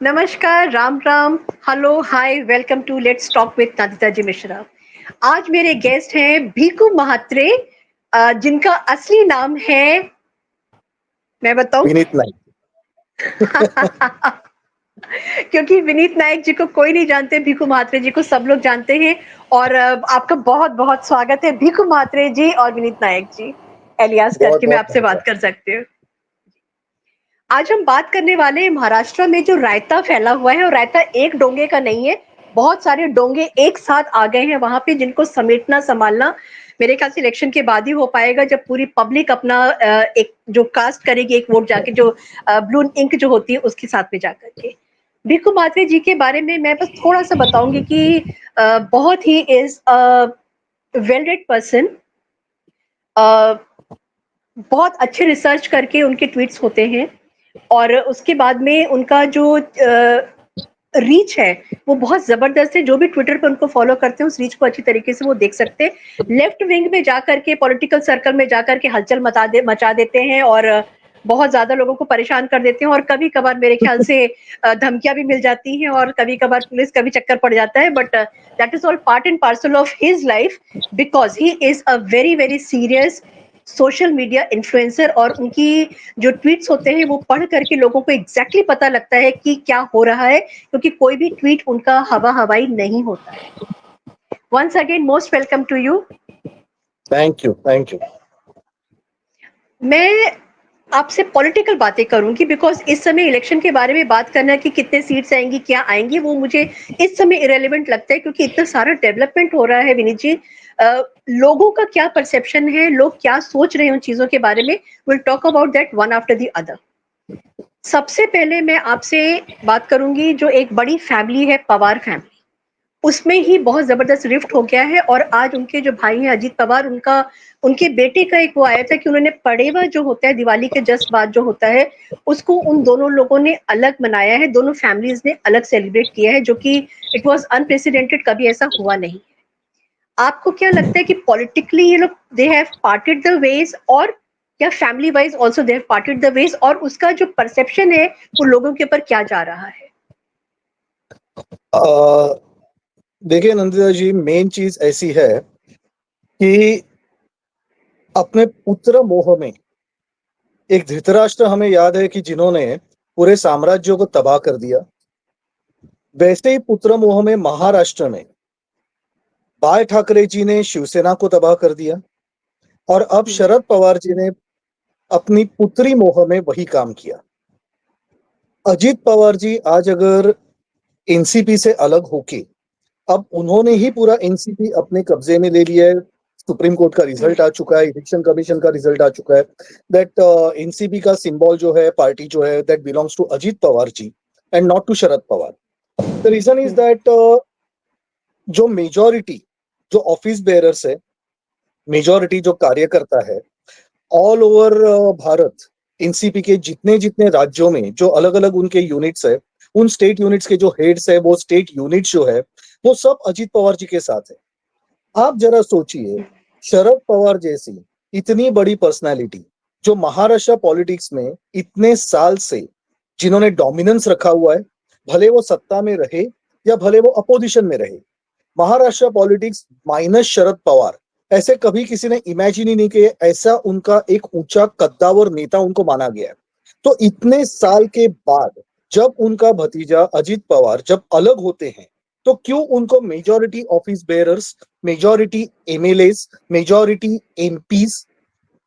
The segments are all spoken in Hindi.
नमस्कार, Ram Ram, hello, hi, welcome to let's talk with Nandita ji Mishra. आज मेरे गेस्ट हैं भीखू महात्रे, जिनका असली नाम है, मैं बताऊं? विनीत नाइक। क्योंकि विनीत नायक जी को कोई नहीं जानते, भीखू महात्रे जी को सब लोग जानते हैं। और आपका बहुत बहुत स्वागत है भीखू महात्रे जी और विनीत नायक जी, एलियास बहुत करके मैं बहुत आपसे बात धन्यवाद। कर सकती हूँ। आज हम बात करने वाले हैं महाराष्ट्र में जो रायता फैला हुआ है, और रायता एक डोंगे का नहीं है, बहुत सारे डोंगे एक साथ आ गए हैं वहां पे, जिनको समेटना संभालना मेरे ख्याल से इलेक्शन के बाद ही हो पाएगा, जब पूरी पब्लिक अपना एक जो कास्ट करेगी, एक वोट जाके, जो ब्लू इंक जो होती है उसके साथ में जाकर के। भिक्खू मात्रे जी के बारे में मैं बस थोड़ा सा बताऊंगी कि बहुत he is well read person, बहुत अच्छे रिसर्च करके उनके ट्वीट्स होते हैं, और उसके बाद में उनका जो रीच है वो बहुत जबरदस्त है। जो भी ट्विटर पे उनको फॉलो करते हैं उस रीच को अच्छी तरीके से वो देख सकते हैं। लेफ्ट विंग में जाकर के, पॉलिटिकल सर्कल में जाकर के हलचल मचा देते हैं, और बहुत ज्यादा लोगों को परेशान कर देते हैं, और कभी कभार मेरे ख्याल से धमकियां भी मिल जाती हैं, और कभी कभार पुलिस का भी चक्कर पड़ जाता है, but that is all part and parcel of his life, because he is a very very serious social media influencer. और उनकी जो ट्वीट्स होते हैं वो पढ़ करके लोगों को एग्जैक्टली पता लगता है कि क्या हो रहा है, क्योंकि कोई भी ट्वीट उनका हवा हवाई नहीं होता है। Once again most welcome to you. Thank you, thank you. मैं आपसे पॉलिटिकल बातें करूंगी, बिकॉज इस समय इलेक्शन के बारे में बात करना कि कितने सीट्स आएंगी, क्या आएंगी, वो मुझे इस समय इरेलीवेंट लगता है, क्योंकि इतना सारा डेवलपमेंट हो रहा है विनीत जी। लोगों का क्या परसेप्शन है, लोग क्या सोच रहे हैं उन चीजों के बारे में, will talk about that one after the other. सबसे पहले मैं आपसे बात करूंगी, जो एक बड़ी फैमिली है पवार फैमिली, उसमें ही बहुत जबरदस्त रिफ्ट हो गया है। और आज उनके जो भाई हैं अजीत पवार, उनका उनके बेटे का एक वो आया था कि उन्होंने पड़ेवा जो होता है दिवाली के जस्ट बाद जो होता है, उसको उन दोनों लोगों ने अलग मनाया है, दोनों फैमिलीज ने अलग सेलिब्रेट किया है, जो कि इट वाज अनप्रेसिडेंटेड, कभी ऐसा हुआ नहीं। आपको क्या लगता है कि पॉलिटिकली ये लोग they have parted the ways, और या family wise also they have parted the ways, और उसका जो परसेप्शन है वो लोगों के ऊपर क्या जा रहा है? अ, देखिए नंदिता जी, मेन चीज ऐसी है कि अपने पुत्र मोह में एक धृतराष्ट्र हमें याद है कि जिन्होंने पूरे साम्राज्यों को तबाह कर दिया, वैसे ही पुत्र मोह में महाराष्ट्र में बाल ठाकरे जी ने शिवसेना को तबाह कर दिया, और अब शरद पवार जी ने अपनी पुत्री मोह में वही काम किया। अजीत पवार जी आज अगर एनसीपी से अलग होके, अब उन्होंने ही पूरा एनसीपी अपने कब्जे में ले लिया है। सुप्रीम कोर्ट का रिजल्ट आ चुका है, इलेक्शन कमीशन का रिजल्ट आ चुका है, दैट एनसीपी का सिंबल जो है, पार्टी जो है, that belongs to Ajit Pawar ji and not to Sharad Pawar. The reason is that जो मेजोरिटी, जो ऑफिस बेयरर्स है, मेजोरिटी जो कार्यकर्ता है, ऑल ओवर भारत, एनसीपी के जितने जितने राज्यों में जो अलग अलग उनके यूनिट्स है, उन स्टेट यूनिट्स के जो हेड्स है, वो स्टेट यूनिट जो है, वो सब अजीत पवार जी के साथ है। आप जरा सोचिए, शरद पवार जैसी इतनी बड़ी पर्सनालिटी, जो महाराष्ट्र पॉलिटिक्स में इतने साल से जिन्होंने डोमिनेंस रखा हुआ है, भले वो सत्ता में रहे या भले वो अपोजिशन में रहे, महाराष्ट्र पॉलिटिक्स माइनस शरद पवार, ऐसे कभी किसी ने इमेजिन ही नहीं किया। ऐसा उनका एक ऊंचा कद्दावर नेता उनको माना गया है। तो इतने साल के बाद जब उनका भतीजा अजीत पवार जब अलग होते हैं, तो क्यों उनको majority office bearers, majority MLAs, majority MPs,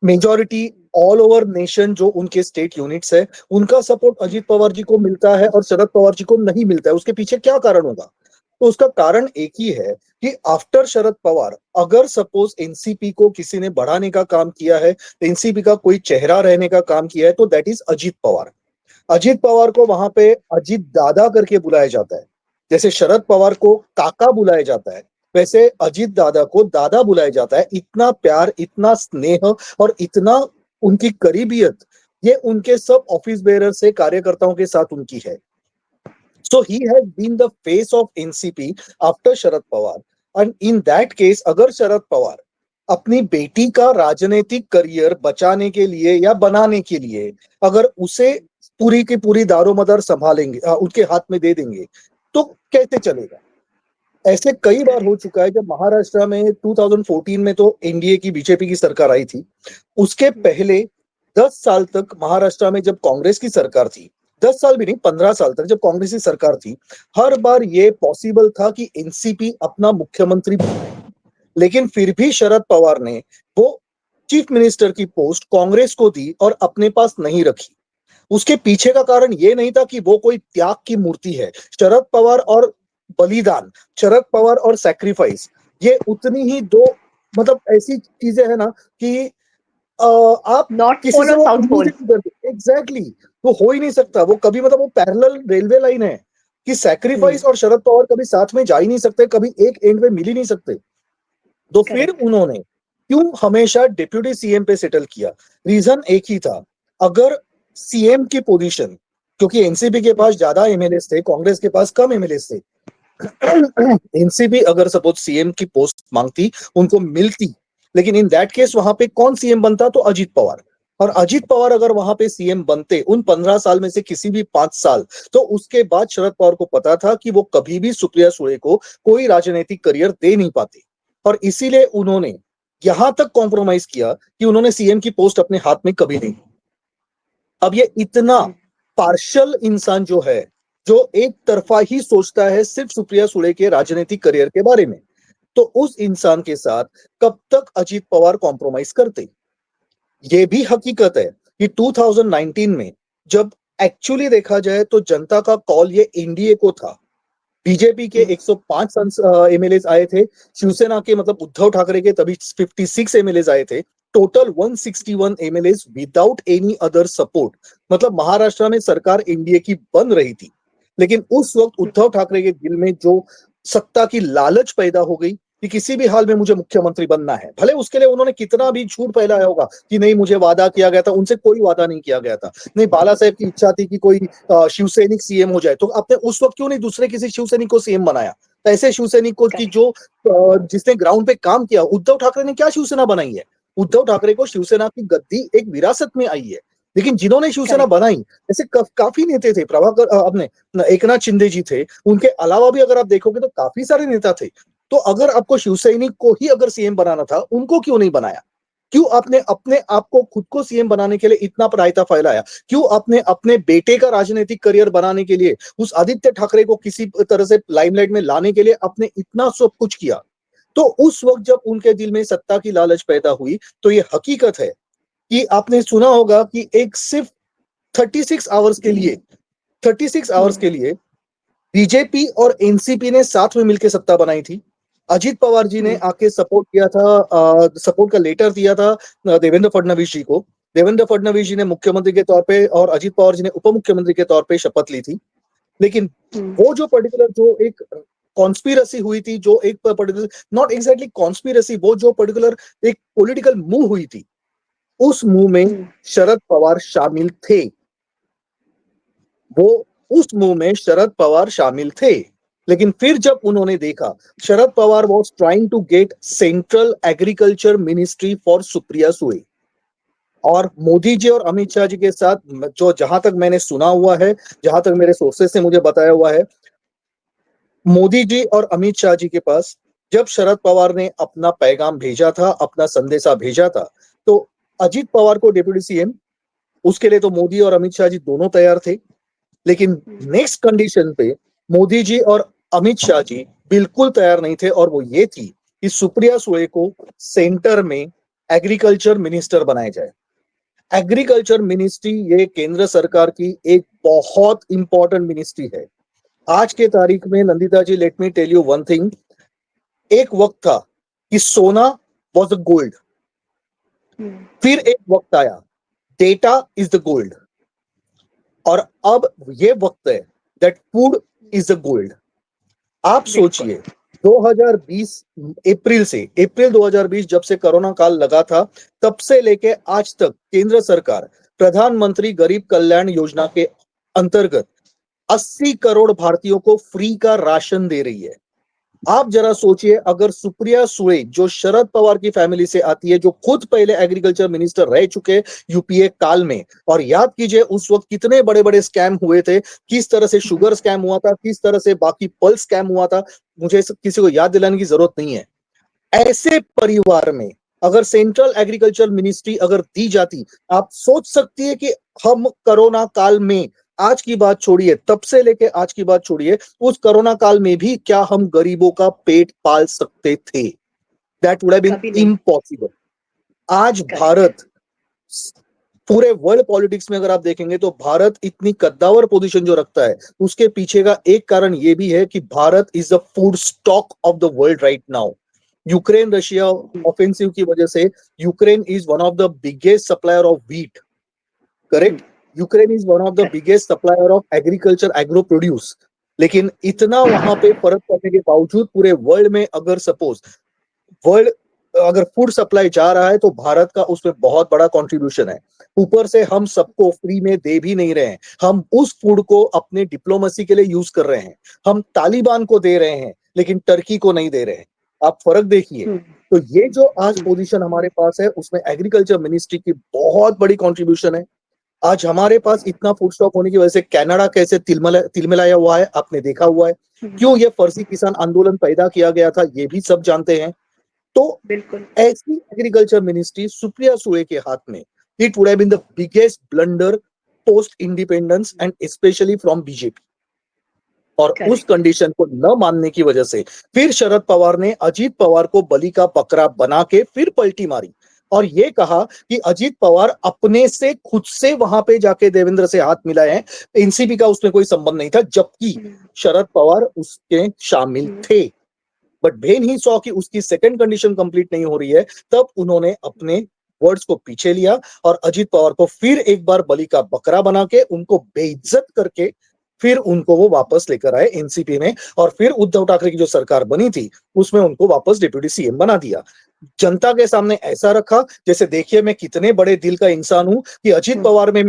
majority all over nation जो उनके स्टेट यूनिट्स है, उनका सपोर्ट अजीत पवार जी को मिलता है और शरद पवार जी को नहीं मिलता है? उसके पीछे क्या कारण होगा? तो उसका कारण एक ही है कि आफ्टर शरद पवार, अगर सपोज एनसीपी को किसी ने बढ़ाने का काम किया है, एनसीपी का कोई चेहरा रहने का काम किया है, तो दैट इज अजीत पवार। अजीत पवार को वहां पे अजीत दादा करके बुलाया जाता है। जैसे शरद पवार को काका बुलाया जाता है, वैसे अजीत दादा को दादा बुलाया जाता है। इतना प्यार, इतना स्नेह और इतना उनकी करीबियत, ये उनके सब ऑफिस बेरर से कार्यकर्ताओं के साथ उनकी है। So he has been the face of NCP after Sharad Pawar, and in that case अगर शरद पवार अपनी बेटी का राजनीतिक करियर बचाने के लिए या बनाने के लिए अगर उसे पूरी की पूरी दारोमदार संभालेंगे, उनके हाथ में दे देंगे, तो कैसे चलेगा? ऐसे कई बार हो चुका है। जब महाराष्ट्र में 2014 में तो एनडीए की, बीजेपी की सरकार आई थी, उसके पहले 10 साल तक महाराष्ट्र में जब कांग्रेस की सरकार थी, 10 साल भी नहीं 15 साल तक जब कांग्रेस की सरकार थी, हर बार ये पॉसिबल था कि एनसीपी अपना मुख्यमंत्री बनाए। लेकिन फिर भी शरद पवार ने वो चीफ मिनिस्टर की पोस्ट कांग्रेस को दी और अपने पास नहीं रखी। उसके पीछे का कारण ये नहीं था कि वो कोई त्याग की मूर्ति है। शरद पवार और बलिदान, शरद पवार और सैक्रिफाइस, ये उतनी ही दो मतलब ऐसी चीजें है ना कि आप नॉर्थ किसी पोल से और वो साउथ उम्मीद पोल। ही नहीं करते। एग्जैक्टली, वो हो ही नहीं सकता। वो कभी मतलब वो पैरेलल रेलवे लाइन है कि सैक्रिफाइस और शरद पवार कभी साथ में जा ही नहीं सकते, कभी एक एंड में मिल ही नहीं सकते। तो फिर करेक्ट। उन्होंने क्यों हमेशा डिप्यूटी सीएम पे सेटल किया? रीजन एक ही था, अगर सीएम की पोजीशन, क्योंकि एनसीपी के पास ज्यादा एमएलए थे, कांग्रेस के पास कम एमएलए थे। एनसीपी अगर सपोज सीएम की पोस्ट मांगती, उनको मिलती, लेकिन इन दैट केस वहां पे कौन सीएम बनता? तो अजीत पवार। और अजीत पवार अगर वहां पे सीएम बनते उन 15 साल में से किसी भी 5 साल, तो उसके बाद शरद पवार को पता था कि वो कभी भी सुप्रिया सुळे को कोई राजनीतिक करियर दे नहीं पाते। और इसीलिए उन्होंने यहां तक कॉम्प्रोमाइज किया कि उन्होंने सीएम की पोस्ट अपने हाथ में कभी नहीं। अब ये इतना पार्शियल इंसान जो है, जो एक तरफा ही सोचता है सिर्फ सुप्रिया सुळे के राजनीतिक करियर के बारे में, तो उस इंसान के साथ कब तक अजीत पवार कॉम्प्रोमाइज करते? ये भी हकीकत है कि 2019 में जब एक्चुअली देखा जाए तो जनता का कॉल ये एनडीए को था। बीजेपी के 105 एमएलए आए थे, शिवसेना के मतलब उद्धव ठाकरे के तभी 56 एमएलए आए थे, total 161 MLA without any other support. मतलब महाराष्ट्र में सरकार एनडीए की बन रही थी, लेकिन उस वक्त उद्धव ठाकरे के दिल में जो सत्ता की लालच पैदा हो गई कि किसी भी हाल में मुझे मुख्यमंत्री बनना है। भले उसके लिए उन्होंने कितना भी झूठ फैलाया होगा कि नहीं मुझे वादा किया गया था, उनसे कोई वादा नहीं किया गया था। नहीं, बाला साहेब की इच्छा थी कि कोई शिवसैनिक सीएम हो जाए, तो आपने उस वक्त क्यों नहीं दूसरे किसी शिवसैनिक को सीएम बनाया? ऐसे शिवसैनिक को की जो जिसने ग्राउंड पे काम किया। उद्धव ठाकरे ने क्या शिवसेना बनाई है? उद्धव ठाकरे को शिवसेना की गद्दी एक विरासत में आई है, लेकिन जिन्होंने शिवसेना बनाई ऐसे काफी नेता थे। प्रभाकर अपने एकनाथ शिंदे जी थे, उनके अलावा भी अगर आप देखोगे तो काफी सारे नेता थे। तो अगर आपको शिवसैनिक को ही अगर सीएम बनाना था, उनको क्यों नहीं बनाया? क्यों आपने अपने आप को खुद को सीएम बनाने के लिए इतना रायता फैलाया? क्यों आपने अपने बेटे का राजनीतिक करियर बनाने के लिए उस आदित्य ठाकरे को किसी तरह से लाइमलाइट में लाने के लिए आपने इतना सब कुछ किया? तो उस वक्त जब उनके दिल में सत्ता की लालच पैदा हुई, तो ये हकीकत है कि आपने सुना होगा कि एक सिर्फ 36 आवर्स के लिए 36 आवर्स के लिए बीजेपी और एनसीपी ने साथ में मिलकर सत्ता बनाई थी। अजीत पवार जी ने आके सपोर्ट किया था, सपोर्ट का लेटर दिया था देवेंद्र फडणवीस जी को। देवेंद्र फडणवीस जी ने मुख्यमंत्री के तौर पे और अजीत पवार जी ने उप मुख्यमंत्री के तौर पे शपथ ली थी। लेकिन वो जो पर्टिकुलर जो एक कॉन्स्पिरसी हुई थी, जो एक पर्टिकुलर नॉट एग्जैक्टली कॉन्स्पिरसी, वो जो पर्टिकुलर एक पॉलिटिकल मूव हुई थी, उस मूव में शरद पवार शामिल थे। वो उस मूव में शरद पवार शामिल थे। लेकिन फिर जब उन्होंने देखा, Sharad Pawar was trying to get central agriculture ministry for Supriya Sule, और मोदी जी और अमित शाह जी के साथ जो जहां तक मैंने सुना हुआ है, जहां तक मेरे सोर्सेस से मुझे बताया हुआ है, मोदी जी और अमित शाह जी के पास जब शरद पवार ने अपना पैगाम भेजा था, अपना संदेशा भेजा था, तो अजीत पवार को डिप्टी सीएम, उसके लिए तो मोदी और अमित शाह जी दोनों तैयार थे। लेकिन नेक्स्ट कंडीशन पे मोदी जी और अमित शाह जी बिल्कुल तैयार नहीं थे, और वो ये थी कि सुप्रिया सुळे को सेंटर में एग्रीकल्चर मिनिस्टर बनाया जाए। एग्रीकल्चर मिनिस्ट्री ये केंद्र सरकार की एक बहुत इंपॉर्टेंट मिनिस्ट्री है। आज के तारीख में Nandita ji, let me tell you one thing. एक वक्त था कि सोना वॉज द गोल्ड, फिर एक वक्त आया डेटा इज द गोल्ड, और अब ये वक्त है that food is the gold. आप सोचिए 2020 अप्रैल 2020 जब से कोरोना काल लगा था, तब से लेके आज तक केंद्र सरकार प्रधानमंत्री गरीब कल्याण योजना के अंतर्गत 80 करोड़ भारतीयों को फ्री का राशन दे रही है। आप जरा सोचिए, अगर सुप्रिया सुळे जो शरद पवार की फैमिली से आती है, जो खुद पहले एग्रीकल्चर मिनिस्टर रह चुके यूपीए काल में, और याद कीजिए उस वक्त कितने बड़े बड़े स्कैम हुए थे, किस तरह से शुगर स्कैम हुआ था, किस तरह से बाकी पल्स स्कैम हुआ था, मुझे किसी को याद दिलाने की जरूरत नहीं है। ऐसे परिवार में अगर सेंट्रल एग्रीकल्चर मिनिस्ट्री अगर दी जाती, आप सोच सकती है कि हम कोरोना काल में, आज की बात छोड़िए, तब से लेके आज की बात छोड़िए, उस कोरोना काल में भी क्या हम गरीबों का पेट पाल सकते थे? दैट वुड हैव बीन कभी नहीं। इम्पॉसिबल। आज करेक्ट। भारत पूरे वर्ल्ड पॉलिटिक्स में अगर आप देखेंगे तो भारत इतनी कद्दावर पोजीशन जो रखता है, उसके पीछे का एक कारण यह भी है कि Bharat is the food stock of the world right now. Ukraine Russia offensive की वजह से Ukraine is one of the biggest supplier of wheat, correct? Ukraine is one of the biggest supplier of agriculture agro produce. लेकिन इतना वहां पे फर्क पड़ने के बावजूद पूरे वर्ल्ड में अगर सपोज वर्ल्ड अगर फूड सप्लाई जा रहा है तो भारत का उसमें बहुत बड़ा कंट्रीब्यूशन है। ऊपर से हम सबको फ्री में दे भी नहीं रहे हैं, हम उस फूड को अपने डिप्लोमेसी के लिए यूज कर रहे हैं। हम तालिबान को दे रहे हैं लेकिन टर्की को नहीं दे रहे हैं। आप फर्क देखिए। तो ये जो आज पोजीशन हमारे पास है उसमें एग्रीकल्चर मिनिस्ट्री की बहुत बड़ी कंट्रीब्यूशन है। आज हमारे पास इतना फूड स्टॉक होने की वजह से कनाडा कैसे तिलमिलाया हुआ है, आपने देखा हुआ है। क्यों ये फर्जी किसान आंदोलन पैदा किया गया था ये भी सब जानते हैं। तो बिल्कुल ऐसी एग्रीकल्चर मिनिस्ट्री सुप्रिया सुळे के हाथ में, it would have been the biggest blunder post independence and specially from BJP. और उस कंडीशन को न मानने की वजह से फिर शरद पवार ने अजीत पवार को बलि का बकरा बना के फिर पलटी मारी और ये कहा कि अजीत पवार अपने से खुद से वहां पे जाके देवेंद्र से हाथ मिलाए हैं, एनसीपी का उसमें कोई संबंध नहीं था, जबकि शरद पवार उसके शामिल थे। बट वेन ही सॉ कि उसकी सेकंड कंडीशन कंप्लीट नहीं हो रही है, तब उन्होंने अपने वर्ड्स को पीछे लिया और अजीत पवार को फिर एक बार बलि का बकरा बना के उनको बेइज्जत करके फिर उनको वो वापस लेकर आए एनसीपी में। और फिर उद्धव ठाकरे की जो सरकार बनी थी उसमें उनको वापस डिप्यूटी सीएम बना दिया। जनता के सामने ऐसा रखा जैसे देखिए मैं कितने बड़े दिल का इंसान हूं कि अजीत पवार ने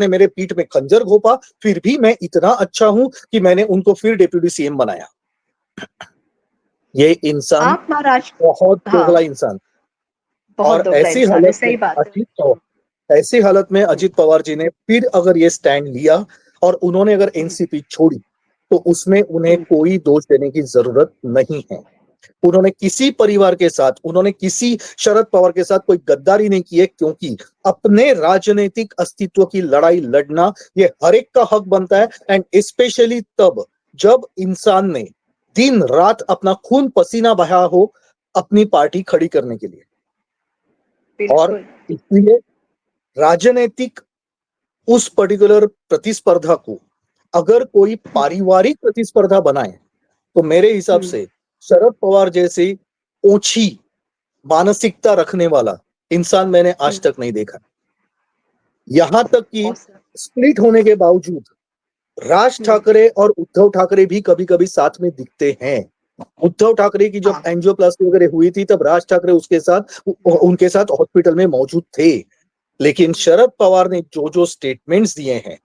मेरे पीठ में खंजर घोंपा, फिर भी मैं इतना अच्छा हूं कि मैंने उनको फिर डिप्यूटी सीएम बनाया। ये इंसान आप महाराष्ट्र बहुत दोगला इंसान। और ऐसी हालत में अजीत पवार जी ने फिर अगर ये स्टैंड लिया और उन्होंने अगर एनसीपी छोड़ी तो उसमें उन्हें कोई दोष देने की जरूरत नहीं है। उन्होंने किसी परिवार के साथ, उन्होंने किसी शरद पवार के साथ कोई गद्दारी नहीं की है, क्योंकि अपने राजनीतिक अस्तित्व की लड़ाई लड़ना ये हर एक का हक बनता है। एंड स्पेशली तब जब इंसान ने दिन रात अपना खून पसीना बहाया हो अपनी पार्टी खड़ी करने के लिए। और इसलिए राजनीतिक उस पर्टिकुलर प्रतिस्पर्धा को अगर कोई पारिवारिक प्रतिस्पर्धा बनाए तो मेरे हिसाब से शरद पवार जैसी ओछी मानसिकता रखने वाला इंसान मैंने आज तक नहीं देखा। यहां तक कि स्प्लिट होने के बावजूद राज ठाकरे और उद्धव ठाकरे भी कभी कभी साथ में दिखते हैं। उद्धव ठाकरे की जब एंजियोप्लास्टी वगैरह हुई थी तब राज ठाकरे उनके साथ हॉस्पिटल में मौजूद थे। लेकिन शरद पवार ने जो जो स्टेटमेंट्स दिए हैं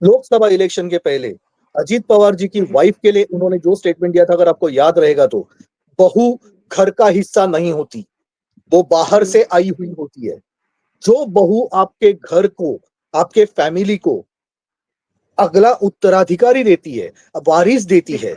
लोकसभा इलेक्शन के पहले, अजीत पवार जी की वाइफ के लिए उन्होंने जो स्टेटमेंट दिया था, अगर आपको याद रहेगा तो, बहू घर का हिस्सा नहीं होती, वो बाहर से आई हुई होती है। जो बहू आपके घर को, आपके फैमिली को अगला उत्तराधिकारी देती है, वारिस देती है,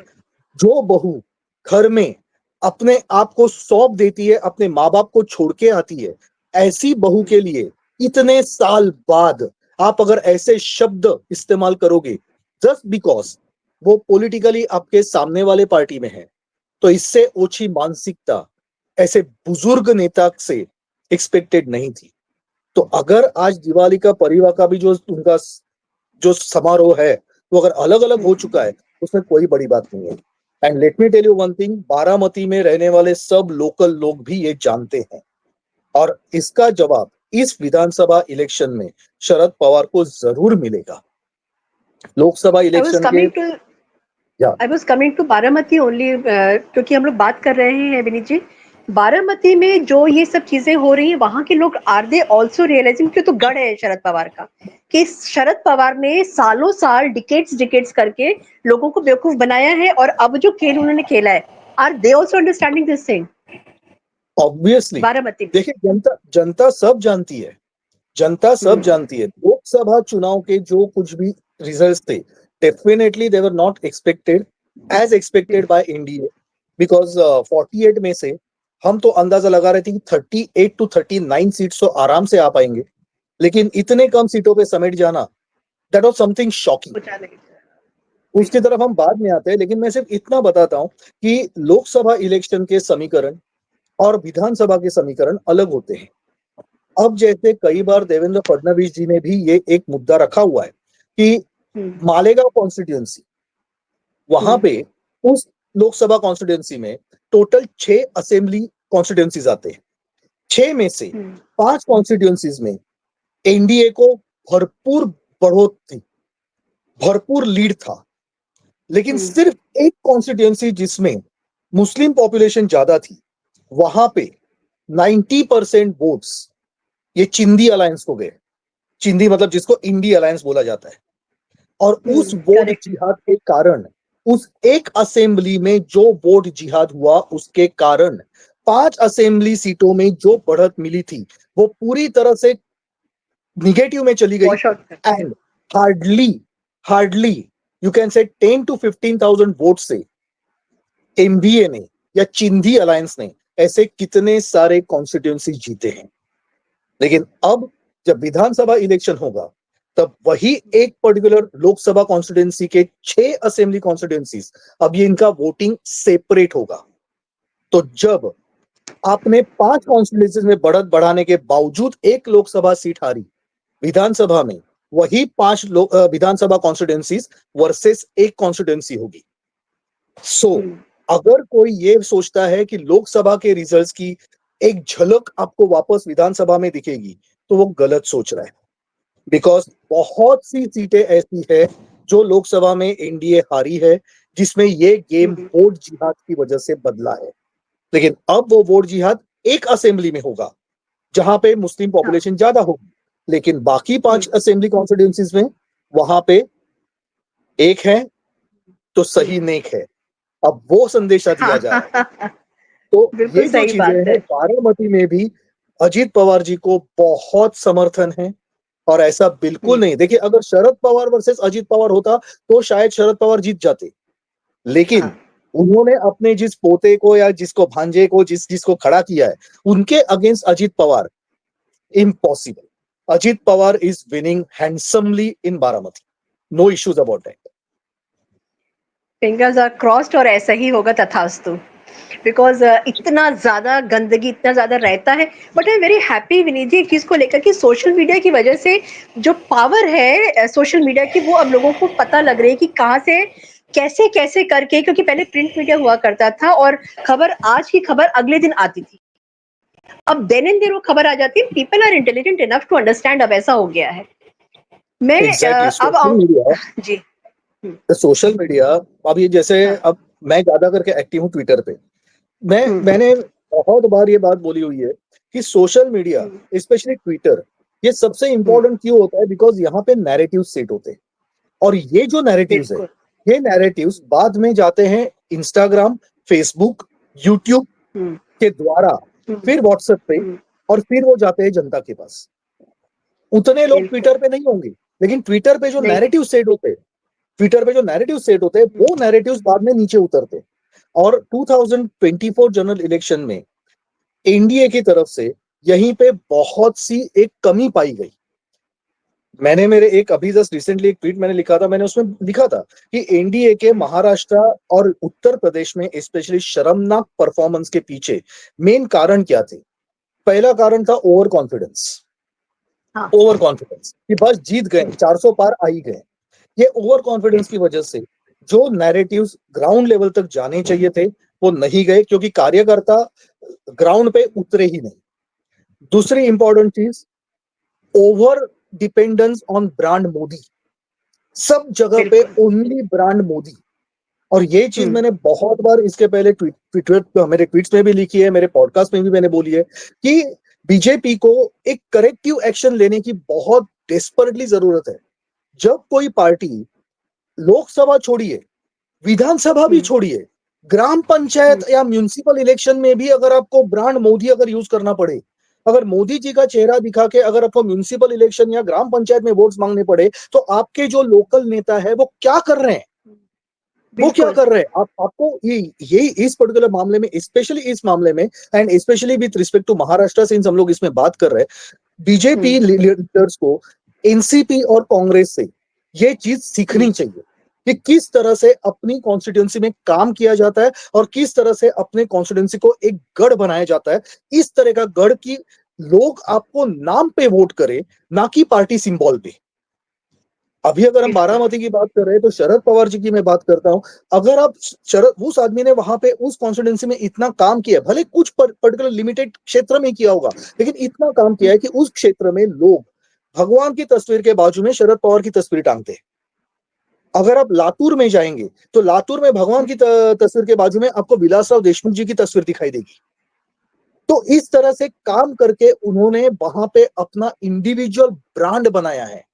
जो बहू घर में अपने आप को सौंप देती है, अपने माँ बाप को छोड़ के आती है, ऐसी बहू के लिए इतने साल बाद आप अगर ऐसे शब्द इस्तेमाल करोगे जस्ट बिकॉज वो पॉलिटिकली आपके सामने वाले पार्टी में है, तो इससे ओछी मानसिकता ऐसे बुजुर्ग नेता से एक्सपेक्टेड नहीं थी। तो अगर आज दिवाली का परिवार का भी जो उनका जो समारोह है वो अगर अलग अलग हो चुका है उसमें कोई बड़ी बात नहीं है। And let me tell you one thing, Baramati में रहने वाले सब लोकल लोग भी ये जानते हैं और इसका जवाब इस विधानसभा इलेक्शन में शरद पवार को जरूर मिलेगा। Lok Sabha election I was coming to Baramati only, क्योंकि हम लोग बात कर रहे हैं विनीत जी बारामती में जो ये सब चीजें हो रही हैं, वहां के लोग आर दे ऑल्सो रियलाइजिंग कि तो गढ़ है शरद पवार का, कि शरद पवार ने सालों साल डिकेट्स डिकेट्स करके लोगों को बेवकूफ बनाया है, और अब जो खेल उन्होंने खेला है, are they also understanding this thing obviously Baramati में? देखिए, जनता जनता सब जानती है, जनता सब जानती है। लोकसभा चुनाव के जो कुछ भी रिजल्ट्स थे, definitely they were not expected as expected by NDA, because 48 में से हम तो अंदाजा लगा रहे थे कि 38 to 39 सीट्स तो आराम से आ पाएंगे, लेकिन इतने कम सीटों पे समेट जाना, दैट वाज समथिंग शॉकिंग। उसकी तरफ हम बाद में आते हैं, लेकिन मैं सिर्फ इतना बताता हूं कि लोकसभा इलेक्शन के समीकरण और विधानसभा के समीकरण अलग होते हैं। अब जैसे कई बार देवेंद्र फडणवीस जी ने भी ये एक मुद्दा रखा हुआ है कि मालेगांव कॉन्स्टिट्यूएंसी, वहां पे उस लोकसभा कॉन्स्टिट्यूएंसी में टोटल 6 असेंबली कॉन्स्टिट्यूएंसीज आते हैं। 6 में से 5 कॉन्स्टिट्यूएंसीज में एनडीए को भरपूर बढ़ोत थी, भरपूर लीड था, लेकिन सिर्फ एक कॉन्स्टिट्यूएंसी जिसमें मुस्लिम पॉपुलेशन ज्यादा थी, वहां पे 90% वोट्स ये चिंदी अलायंस को गए। चिंदी मतलब जिसको इंडी अलायंस बोला जाता है। और उस वोट जिहाद के कारण, उस एक असेंबली में जो वोट जिहाद हुआ, उसके कारण 5 असेंबली सीटों में जो बढ़त मिली थी वो पूरी तरह से निगेटिव में चली गई। And hardly you can say 10 to 15,000 vote से एमबीए ने या चिंदी अलायंस ने ऐसे कितने सारे कॉन्स्टिट्यूएंसी जीते हैं। लेकिन अब जब विधानसभा इलेक्शन होगा, तब वही एक पर्टिकुलर लोकसभा कॉन्स्टिट्यूएंसी के 6 असेंबली कॉन्स्टिट्यूएंसीज, अब ये इनका वोटिंग सेपरेट होगा। तो जब आपने 5 कॉन्स्टिट्यूएंसीज में बढ़त बढ़ाने के बावजूद एक लोकसभा सीट हारी, विधानसभा में वही 5 विधानसभा कॉन्स्टिट्यूएंसीज वर्सेस एक कॉन्स्टिट्यूएंसी होगी। सो अगर कोई ये सोचता है कि लोकसभा के रिजल्ट्स की एक झलक आपको वापस विधानसभा में दिखेगी, तो वो गलत सोच रहा है। बिकॉज बहुत सी सीटें ऐसी है जो लोकसभा में एनडीए हारी है, जिसमें ये गेम वोट जिहाद की वजह से बदला है। लेकिन अब वो वोट जिहाद एक असेंबली में होगा जहां पे मुस्लिम पॉपुलेशन ज्यादा होगी, लेकिन बाकी 5 असेंबली कॉन्स्टिट्यूएंसीज में वहां पे एक है तो सही नेक है। अब वो संदेशा दिया जा रहा है। तो ये जो चीजें हैं, बारामती में भी अजीत पवार जी को बहुत समर्थन है, और ऐसा बिल्कुल नहीं। देखिए, अगर शरद पवार वर्सेस अजीत पवार होता तो शायद शरद पवार जीत जाते, लेकिन उन्होंने अपने जिस पोते को या जिसको भांजे को जिसको खड़ा किया है, उनके against Ajit Pawar, impossible. Ajit Pawar is winning handsomely in Baramati, no issues about that. Fingers are crossed, और ऐसा ही होगा तथास्तु, बिकॉज इतना ज्यादा गंदगी, इतना ज्यादा रहता है। But I am very happy Vineet ji एक चीज को लेकर कि सोशल मीडिया की वजह से जो पावर है सोशल मीडिया की, वो अब लोगों को पता लग रही है कि कहाँ से कैसे कैसे करके, क्योंकि पहले प्रिंट मीडिया हुआ करता था और खबर, आज की खबर अगले दिन आती थी, अब दिन इन दिन वो खबर आ जाती है। People are intelligent enough to understand, अब ऐसा हो गया है। मैं अब जी सोशल मीडिया, अब ये जैसे अब मैं ज्यादा करके एक्टिव हूँ ट्विटर पे, मैंने बहुत बार ये बात बोली हुई है कि सोशल मीडिया, स्पेशली ट्विटर, ये सबसे इंपॉर्टेंट क्यों होता है, बिकॉज यहाँ पे नैरेटिव सेट होते हैं, और ये जो नैरेटिव्स है, ये नैरेटिव्स बाद में जाते हैं इंस्टाग्राम, फेसबुक, यूट्यूब के द्वारा, फिर व्हाट्सएप पे, और फिर वो जाते हैं जनता के पास। उतने लोग ट्विटर पे नहीं होंगे, लेकिन ट्विटर पे जो नैरेटिव सेट होते हैं, वो नैरेटिव्स बाद में नीचे उतरते हैं। और 2024 जनरल इलेक्शन में एनडीए की तरफ से यहीं पे बहुत सी एक कमी पाई गई। मैंने मेरे एक अभी जस्ट रिसेंटली एक ट्वीट मैंने लिखा था, मैंने उसमें लिखा था कि एनडीए के महाराष्ट्र और उत्तर प्रदेश में स्पेशली शर्मनाक परफॉर्मेंस के पीछे मेन कारण क्या थे। पहला कारण था ओवर कॉन्फिडेंस, कि बस जीत गए, 400 पार आ ही गए। ये ओवर कॉन्फिडेंस की वजह से जो नैरेटिव्स ग्राउंड लेवल तक जाने चाहिए थे वो नहीं गए, क्योंकि कार्यकर्ता ग्राउंड पे उतरे ही नहीं। दूसरी इंपॉर्टेंट चीज, over dependence on brand Modi. सब जगह पे ओनली ब्रांड मोदी, और ये चीज मैंने बहुत बार इसके पहले ट्विटर मेरे ट्वीट्स में भी लिखी है, मेरे पॉडकास्ट में भी मैंने बोली है कि बीजेपी को एक करेक्टिव एक्शन लेने की बहुत डेस्परेटली जरूरत है। जब कोई पार्टी लोकसभा छोड़िए, विधानसभा भी छोड़िए, ग्राम पंचायत या म्युनिसिपल इलेक्शन में भी अगर आपको ब्रांड मोदी अगर यूज करना पड़े, अगर मोदी जी का चेहरा दिखा के अगर आपको म्युनिसिपल इलेक्शन या ग्राम पंचायत में वोट्स मांगने पड़े, तो आपके जो लोकल नेता है वो क्या कर रहे हैं, वो क्या कर रहे हैं? आपको ये इस पर्टिकुलर मामले में, स्पेशली इस मामले में and specially with respect to Maharashtra, since हम लोग इसमें बात कर रहे हैं, बीजेपी लीडर्स को एनसीपी और कांग्रेस से ये चीज सीखनी चाहिए कि किस तरह से अपनी कॉन्स्टिट्यूंसी में काम किया जाता है और किस तरह से अपने कॉन्स्टिट्यूंसी को एक गढ़ बनाया जाता है। इस तरह का गढ़ की लोग आपको नाम पे वोट करे, ना कि पार्टी सिंबल पे। अभी अगर हम बारामती की बात कर रहे हैं तो शरद पवार जी की मैं बात करता हूं। अगर आप उस आदमी ने वहां पे उस कॉन्स्टिट्यूंसी में इतना काम किया, भले कुछ पर्टिकुलर लिमिटेड क्षेत्र में किया होगा, लेकिन इतना काम किया है कि उस क्षेत्र में लोग भगवान की तस्वीर के बाजू में शरद पवार की तस्वीर टांगते हैं। अगर आप लातूर में जाएंगे तो लातूर में भगवान की तस्वीर के बाजू में आपको विलासराव देशमुख जी की तस्वीर दिखाई देगी। तो इस तरह से काम करके उन्होंने वहां पे अपना इंडिविजुअल ब्रांड बनाया है।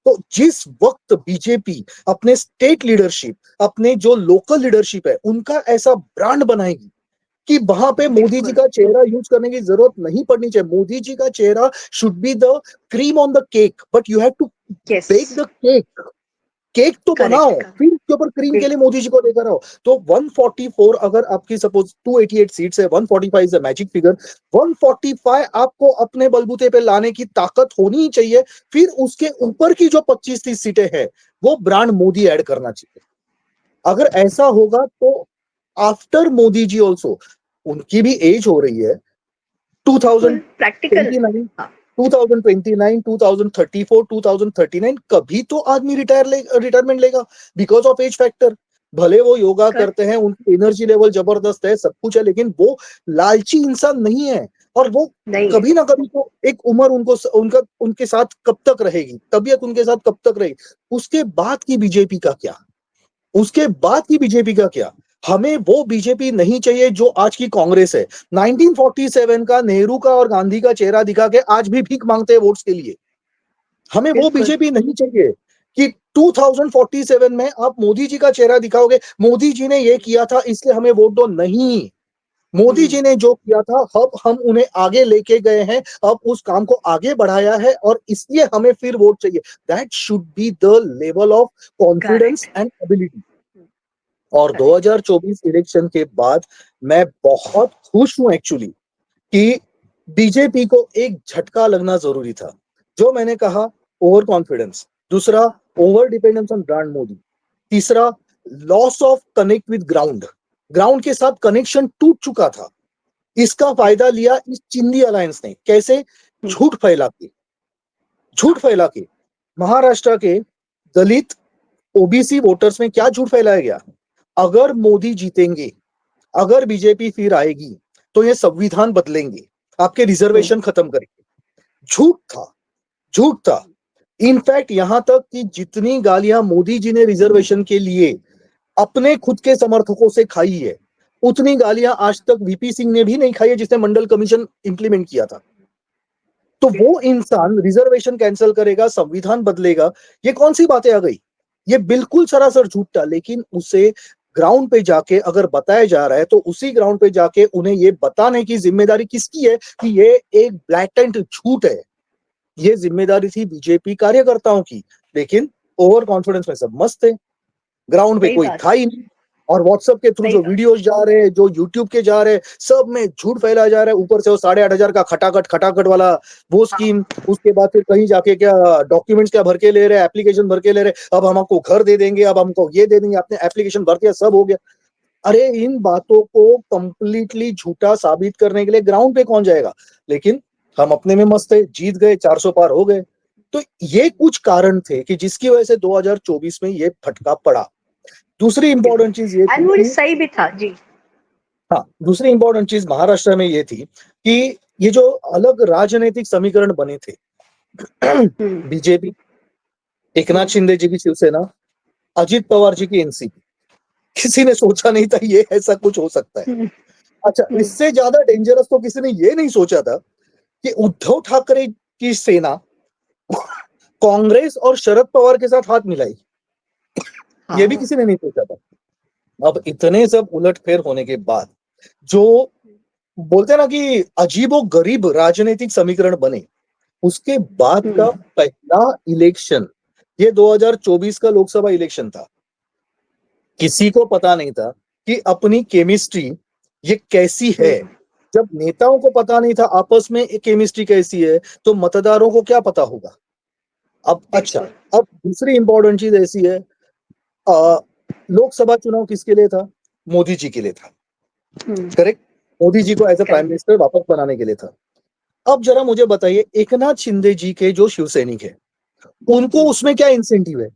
तो जिस वक्त बीजेपी अपने स्टेट लीडरशिप, अपने जो लोकल लीडरशिप है, उनका ऐसा ब्रांड बनाएगी कि वहां पे मोदी जी का चेहरा यूज करने की जरूरत नहीं पड़नी चाहिए। मोदी जी का चेहरा should be the cream on the cake, but you have to bake the cake. Cake तो बनाओ, फिर उसके ऊपर क्रीम के लिए मोदी जी को लेकर आओ। तो 144 अगर आपकी सपोज 288 सीट्स है, 145 इज द मैजिक फिगर, 145 आपको अपने बलबूते पे लाने की ताकत होनी ही चाहिए। फिर उसके ऊपर की जो 25-30 सीटें हैं वो ब्रांड मोदी ऐड करना चाहिए। अगर ऐसा होगा तो आफ्टर मोदी जी ऑल्सो, उनकी भी एज हो रही है, 2029, 2034, 2039, कभी तो आदमी रिटायरमेंट लेगा बिकॉज ऑफ एज फैक्टर। भले वो योगा करते हैं, उनकी एनर्जी लेवल जबरदस्त है, सब कुछ है, लेकिन वो लालची इंसान नहीं है। और वो कभी ना कभी तो एक उम्र उनके साथ कब तक रहेगी, तबीयत उनके साथ कब तक रहेगी। उसके बाद की बीजेपी का क्या, उसके बाद की बीजेपी का क्या? हमें वो बीजेपी नहीं चाहिए जो आज की कांग्रेस है। 1947 का नेहरू का और गांधी का चेहरा दिखा के आज भी भीख मांगते हैं वोट्स के लिए। हमें वो बीजेपी नहीं चाहिए कि 2047 में आप मोदी जी का चेहरा दिखाओगे, मोदी जी ने ये किया था इसलिए हमें वोट दो। नहीं, मोदी जी ने जो किया था अब हम उन्हें आगे लेके गए हैं, अब उस काम को आगे बढ़ाया है और इसलिए हमें फिर वोट चाहिए। That should be the level of confidence and ability. और 2024 इलेक्शन के बाद मैं बहुत खुश हूं एक्चुअली कि बीजेपी को एक झटका लगना जरूरी था। जो मैंने कहा, ओवर कॉन्फिडेंस, दूसरा over dependence on brand Modi, तीसरा loss of connect with ground, ground के साथ कनेक्शन टूट चुका था। इसका फायदा लिया इस चिंदी अलायंस ने। कैसे? झूठ फैला के महाराष्ट्र के दलित ओबीसी वोटर्स में क्या झूठ फैलाया गया? अगर मोदी जीतेंगे, अगर बीजेपी फिर आएगी तो ये संविधान बदलेंगे, आपके रिजर्वेशन खत्म करेंगे। झूठ था। इनफैक्ट यहां तक कि जितनी गालियां मोदी जी ने रिजर्वेशन के लिए अपने खुद के समर्थकों से खाई है, उतनी गालियां आज तक वीपी सिंह ने भी नहीं खाई है, जिसने मंडल कमीशन इंप्लीमेंट किया था। तो वो इंसान रिजर्वेशन कैंसिल करेगा, संविधान बदलेगा, ये कौन सी बातें आ गई? ये बिल्कुल सरासर झूठ था। लेकिन उसे ग्राउंड पे जाके अगर बताया जा रहा है तो उसी ग्राउंड पे जाके उन्हें ये बताने की जिम्मेदारी किसकी है कि ये एक ब्लैटेंट झूठ है। ये जिम्मेदारी थी बीजेपी कार्यकर्ताओं की। लेकिन ओवर कॉन्फिडेंस में सब मस्त थे, ग्राउंड पे कोई था ही नहीं। और व्हाट्सएप के थ्रू जो वीडियोस जा रहे हैं, जो यूट्यूब के जा रहे हैं, सब में झूठ फैलाया जा रहा है। ऊपर से वो 8,500 का खटाखट वाला वो स्कीम, उसके बाद फिर कहीं जाके क्या डॉक्यूमेंट्स क्या भर के ले रहे हैं, एप्लीकेशन भर के ले रहे हैं, अब हम आपको घर दे देंगे, अब हमको ये दे देंगे, आपने एप्लीकेशन भर दिया, सब हो गया। अरे इन बातों को कंप्लीटली झूठा साबित करने के लिए ग्राउंड पे कौन जाएगा? लेकिन हम अपने में मस्त है, जीत गए, 400 पार हो गए। तो ये कुछ कारण थे कि जिसकी वजह से 2024 में ये फटका पड़ा। दूसरी इंपॉर्टेंट चीज ये थी, सही भी था जी। हाँ, दूसरी इंपॉर्टेंट चीज महाराष्ट्र में ये थी कि ये जो अलग राजनीतिक समीकरण बने थे, बीजेपी, एकनाथ शिंदे जी की शिवसेना, अजित पवार जी की एनसीपी, किसी ने सोचा नहीं था ये ऐसा कुछ हो सकता है। हम्म, अच्छा, हम्म, इससे ज्यादा डेंजरस तो किसी ने ये नहीं सोचा था कि उद्धव ठाकरे की सेना कांग्रेस और शरद पवार के साथ हाथ मिलाई। ये भी हाँ, किसी ने नहीं सोचा था। अब इतने सब उलटफेर होने के बाद जो बोलते हैं ना कि अजीबो गरीब राजनीतिक समीकरण बने, उसके बाद का हम्म, पहला इलेक्शन, ये 2024 का लोकसभा इलेक्शन था। किसी को पता नहीं था कि अपनी केमिस्ट्री ये कैसी है। हम्म, जब नेताओं को पता नहीं था आपस में केमिस्ट्री कैसी है, तो मतदारों को क्या पता होगा। अब अच्छा, बिल्कुल, अब दूसरी इंपॉर्टेंट चीज ऐसी है, अ, लोकसभा चुनाव किसके लिए था? मोदी जी के लिए था। हम्म, करेक्ट। मोदी जी को as a prime correct, minister वापस बनाने के लिए था। अब जरा मुझे बताइए, एकनाथ शिंदे जी के जो शिव सैनिक है, उनको हम्म, उसमें क्या इंसेंटिव है?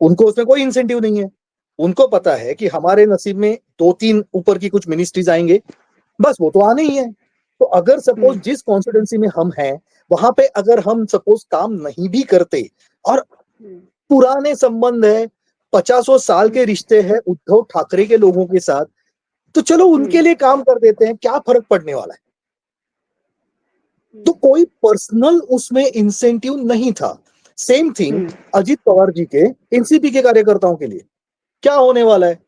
उनको उसमें कोई इंसेंटिव नहीं है। उनको पता है कि हमारे नसीब में दो तीन ऊपर की कुछ मिनिस्ट्रीज आएंगे, बस वो तो आने ही है। तो अगर सपोज हम्म, जिस कॉन्स्टिट्यूंसी में हम हैं, वहां पे अगर हम सपोज काम नहीं भी करते, और हम्म, पुराने संबंध है, 50 साल के रिश्ते हैं उद्धव ठाकरे के लोगों के साथ, तो चलो हम्म, उनके लिए काम कर देते हैं, क्या फर्क पड़ने वाला है। तो कोई पर्सनल उसमें इंसेंटिव नहीं था। सेम थिंग हम्म, अजित पवार जी के एनसीपी के कार्यकर्ताओं के लिए क्या होने वाला है।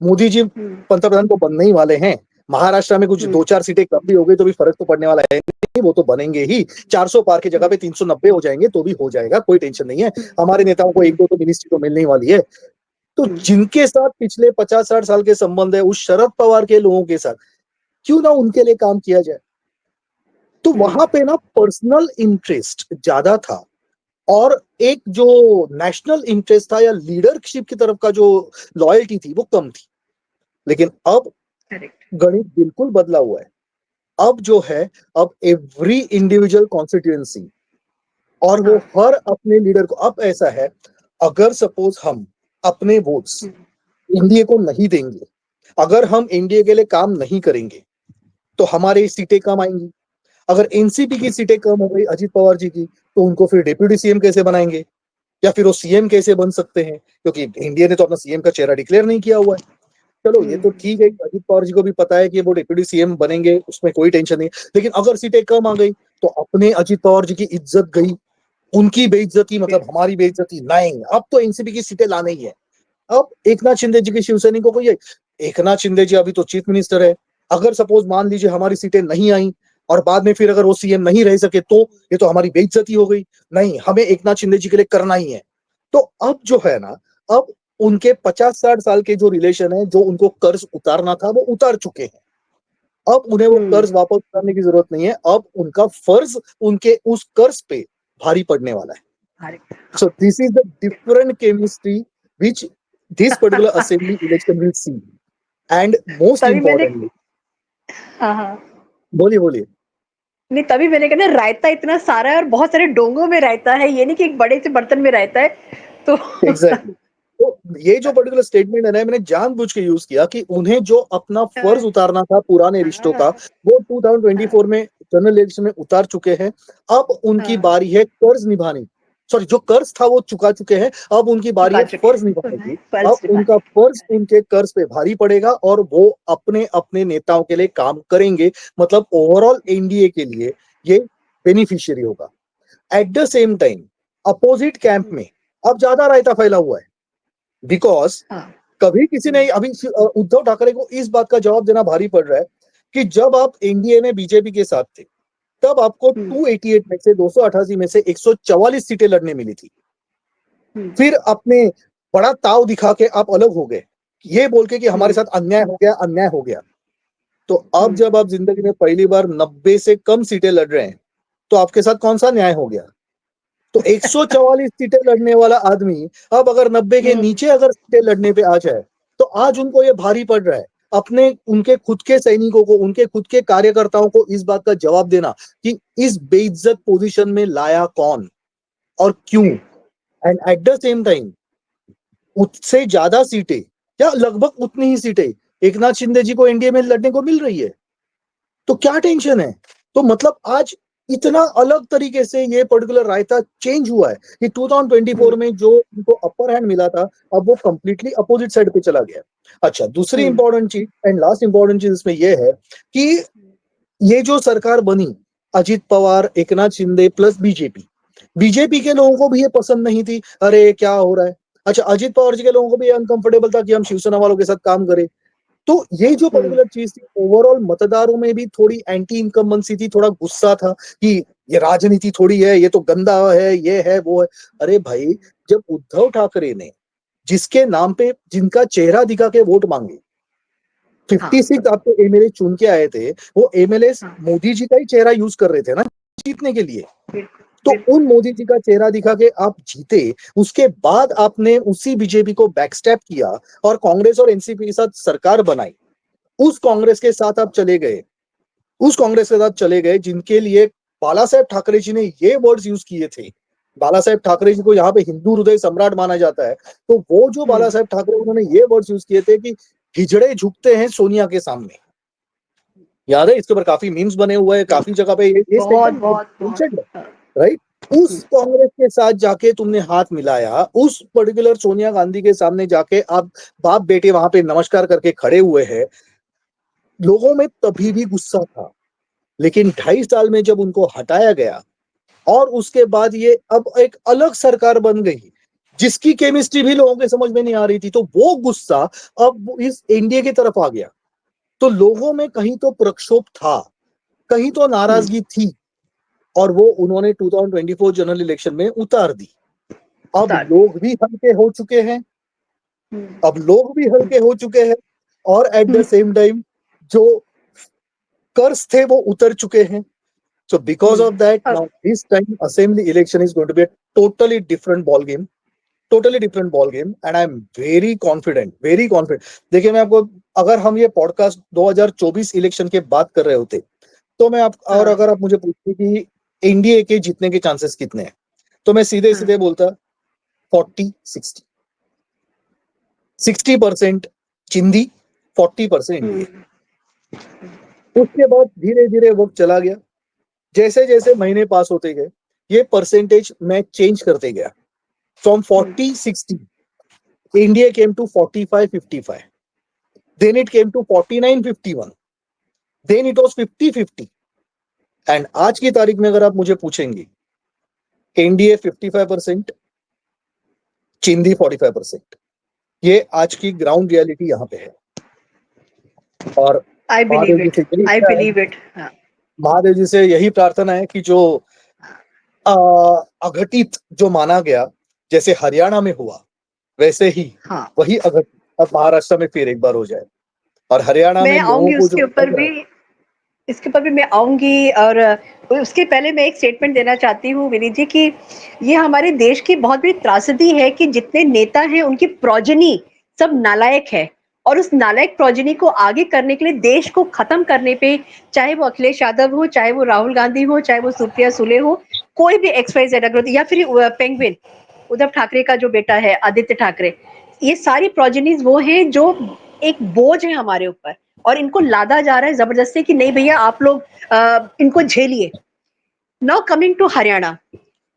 मोदी जी हम्म, पंतप्रधान तो बनने ही वाले हैं। महाराष्ट्र में कुछ हम्म, 2-4 सीटें कम भी हो गई तो भी फर्क तो पड़ने वाला है नहीं, वो तो बनेंगे ही। 400 पार की जगह पे 390 हो जाएंगे तो भी हो जाएगा, कोई टेंशन नहीं है। हमारे नेताओं को एक हम्म, दो तो मिनिस्ट्री तो मिलने ही वाली है। तो हम्म, जिनके साथ पिछले 50-60 साल के संबंध है उस शरद पवार के लोगों के साथ, क्यों ना उनके लिए काम किया जाए। तो हम्म, वहां पे ना पर्सनल इंटरेस्ट ज्यादा था, और एक जो नेशनल इंटरेस्ट था या लीडरशिप की तरफ का जो लॉयल्टी थी वो कम थी। लेकिन अब करेक्ट, गणित बिल्कुल बदला हुआ है। अब जो है, अब एवरी इंडिविजुअल कॉन्स्टिट्यूएंसी और वो हाँ, हर अपने लीडर को, अब ऐसा है, अगर सपोज हम अपने वोट्स हम्म, एनडीए को नहीं देंगे, अगर हम एनडीए के लिए काम नहीं करेंगे, तो हमारी सीटें कम आएंगी। अगर एनसीपी की सीटें कम हो गई अजित पवार जी की, तो उनको फिर डिप्यूटी सीएम कैसे बनाएंगे, या फिर वो सीएम कैसे बन सकते हैं, क्योंकि इंडिया ने तो अपना सीएम का चेहरा डिक्लेयर नहीं किया हुआ है। चलो ये तो हम्म, ठीक है, अजित पवार जी को भी पता है कि वो डिप्यूटी सीएम बनेंगे, उसमें कोई टेंशन नहीं। लेकिन अगर सीटें कम आ गई, तो अपने अजित पवार जी की इज्जत गई, उनकी बेइज्जती मतलब बिल्कुल, हमारी बेइज्जती नहीं। अब तो एनसीपी की सीटें लाने ही है। अब एकनाथ शिंदे जी के शिवसैनिकों को ये, एकनाथ शिंदे जी अभी तो चीफ मिनिस्टर है, अगर सपोज मान लीजिए हमारी सीटें नहीं आई और बाद में फिर अगर वो सीएम नहीं रह सके, तो ये तो हमारी बेइज्जती हो गई। नहीं, हमें एकनाथ शिंदे जी के लिए करना ही है। तो अब जो है ना, अब उनके 50-60 साल के जो रिलेशन है, जो उनको कर्ज उतारना था वो उतार चुके हैं। अब उन्हें वो हम्म, कर्ज वापस करने की जरूरत नहीं है। अब उनका फर्ज उनके उस कर्ज पे भारी पड़ने वाला है। Correct, So this is the different chemistry which this particular हाँ। assembly election will see. And most तभी मैंने, importantly, हाँ, हाँ, बोलिए बोलिए। नहीं तभी मैंने कहा ना, रायता इतना सारा है और बहुत सारे डोंगों में रायता है, ये नहीं कि एक बड़े से बर्तन में रायता है। तो एग्जैक्टली exactly. तो ये जो पर्टिकुलर स्टेटमेंट है ना, मैंने जानबूझ के यूज किया कि उन्हें जो अपना फर्ज उतारना था पुराने रिश्तों का, वो 2024 में जनरल इलेक्शन में उतार चुके हैं। अब उनकी बारी है कर्ज निभाने। सॉरी, जो कर्ज था वो चुका चुके हैं, अब उनकी बारी चुका है चुके फर्ज हैं, निभाने की। अब फर्ज उनका निभाने। फर्ज उनके कर्ज पे भारी पड़ेगा और वो अपने अपने नेताओं के लिए काम करेंगे। मतलब ओवरऑल एनडीए के लिए ये बेनिफिशियरी होगा। At the same time opposite camp में अब ज्यादा रायता फैला हुआ है, बिकॉज हाँ, कभी किसी ने अभी उद्धव ठाकरे को इस बात का जवाब देना भारी पड़ रहा है कि जब आप एनडीए में बीजेपी के साथ थे, तब आपको 288 में से 288 में से 144 सीटें लड़ने मिली थी। फिर अपने बड़ा ताव दिखा के आप अलग हो गए, ये बोल के कि हमारे साथ अन्याय हो गया, अन्याय हो गया। तो अब जब आप जिंदगी में पहली बार 90 से कम सीटें लड़ रहे हैं, तो आपके साथ कौन सा न्याय हो गया। तो 144 सीटें लड़ने वाला आदमी अब अगर 90 के नीचे अगर सीटें लड़ने पे आ जाए, तो आज उनको ये भारी पड़ रहा है अपने उनके खुद के सैनिकों को, उनके खुद के कार्यकर्ताओं को इस बात का जवाब देना कि इस बेइज्जत पोजीशन में लाया कौन और क्यों। And at the same time उससे ज्यादा सीटें या लगभग उतनी ही सीटें एक नाथ शिंदे जी को एनडीए में लड़ने को मिल रही है। तो क्या टेंशन है। तो मतलब आज इतना अलग तरीके से ये पर्टिकुलर रायता चेंज हुआ है कि 2024 में जो उनको अपर हैंड मिला था, अब वो कंप्लीटली अपोजिट साइड पे चला गया। अच्छा, दूसरी इंपॉर्टेंट चीज एंड लास्ट इंपॉर्टेंट चीज इसमें ये है कि ये जो सरकार बनी, Ajit Pawar, Eknath Shinde plus BJP, BJP के लोगों को भी ये पसंद नहीं थी, अरे क्या हो रहा है। अच्छा, अजित पवार जी के लोगों को भी अनकंफर्टेबल था कि हम शिवसेना वालों के साथ काम करें। तो ये जो पर्टिकुलर चीज थी, ओवरऑल मतदारों में भी थोड़ी एंटी इनकम्बेंसी थी, थोड़ा गुस्सा था कि ये राजनीति थोड़ी है, ये तो गंदा है, ये है वो है। अरे भाई, जब उद्धव ठाकरे ने जिसके नाम पे जिनका चेहरा दिखा के वोट मांगे, 56 आपको एमएलए चुन के आए थे, वो एमएलए मोदी जी का ही चेहरा यूज कर रहे थे ना जीतने के लिए। तो उन मोदी जी का चेहरा दिखा के आप जीते, उसके बाद आपने उसी बीजेपी को बैकस्टेप किया और कांग्रेस और एनसीपी के साथ सरकार बनाई। उस कांग्रेस के साथ आप चले गए, उस कांग्रेस के साथ चले गए जिनके लिए बाला साहेब ठाकरे जी ने ये वर्ड्स यूज किए थे। बाला साहेब ठाकरे जी को यहाँ पे हिंदू हृदय सम्राट माना जाता है, तो वो जो बाला साहेब ठाकरे, उन्होंने ये वर्ड्स यूज किए थे कि हिजड़े झुकते हैं सोनिया के सामने। याद है, इसके ऊपर काफी मीम्स बने हुए हैं, काफी जगह पे ये स्टेटमेंट, राइट। उस कांग्रेस के साथ जाके तुमने हाथ मिलाया, उस पर्टिकुलर सोनिया गांधी के सामने जाके आप बाप बेटे वहां पे नमस्कार करके खड़े हुए हैं। लोगों में तभी भी गुस्सा था, लेकिन 2.5 साल में जब उनको हटाया गया और उसके बाद ये अब एक अलग सरकार बन गई जिसकी केमिस्ट्री भी लोगों के समझ में नहीं आ रही थी, तो वो गुस्सा अब इस एनडीए की तरफ आ गया। तो लोगों में कहीं तो प्रक्षोभ था, कहीं तो नाराजगी थी, और वो उन्होंने 2024 जनरल इलेक्शन में उतार दी। अब लोग भी हल्के हो चुके हैं, और एट द सेम टाइम जो कर्ज थे वो उतर चुके हैं। So because of that, now this time assembly election is going to be a totally different ball game, and I'm very confident. देखिए, मैं आपको, अगर हम ये पॉडकास्ट 2024 इलेक्शन के बात कर रहे होते, तो मैं आप, और अगर आप मुझे पूछते कि एनडीए के जीतने के चांसेस कितने हैं, तो मैं सीधे सीधे बोलता 40-60, 60% चिंदी, 40% एनडीए। उसके बाद धीरे धीरे वक्त चला गया, जैसे जैसे महीने पास होते गए ये परसेंटेज मैं चेंज करते गया। From 40-60 India came to 45-55, then it came to 49-51, then it was 50-50, and आज की तारीख में अगर आप मुझे पूछेंगे, एनडीए 55%, चिंदी 45%, ये आज की ग्राउंड रियलिटी यहाँ पे है। और आई बिलीव इट। महादेव जी से यही प्रार्थना है कि जो अघटित जो माना गया, जैसे हरियाणा में हुआ, वैसे ही वही अघटित अब महाराष्ट्र में फिर एक बार हो जाए, और हरियाणा में लोगों को इसके ऊपर भी मैं आऊंगी। और उसके पहले मैं एक स्टेटमेंट देना चाहती हूँ विनीत जी कि ये हमारे देश की बहुत बड़ी त्रासदी है कि जितने नेता हैं उनकी प्रोजनी सब नालायक है, और उस नालायक प्रोजनी को आगे करने के लिए, देश को खत्म करने पे, चाहे वो अखिलेश यादव हो, चाहे वो राहुल गांधी हो, चाहे वो सुप्रिया सुले हो, कोई भी XYZ अगर, या फिर पेंगुइन उद्धव ठाकरे का जो बेटा है आदित्य ठाकरे, ये सारी प्रोजेनीज वो हैं जो एक बोझ है हमारे ऊपर, और इनको लादा जा रहा है जबरदस्ती कि नहीं भैया आप लोग इनको झेलिए। नाउ कमिंग टू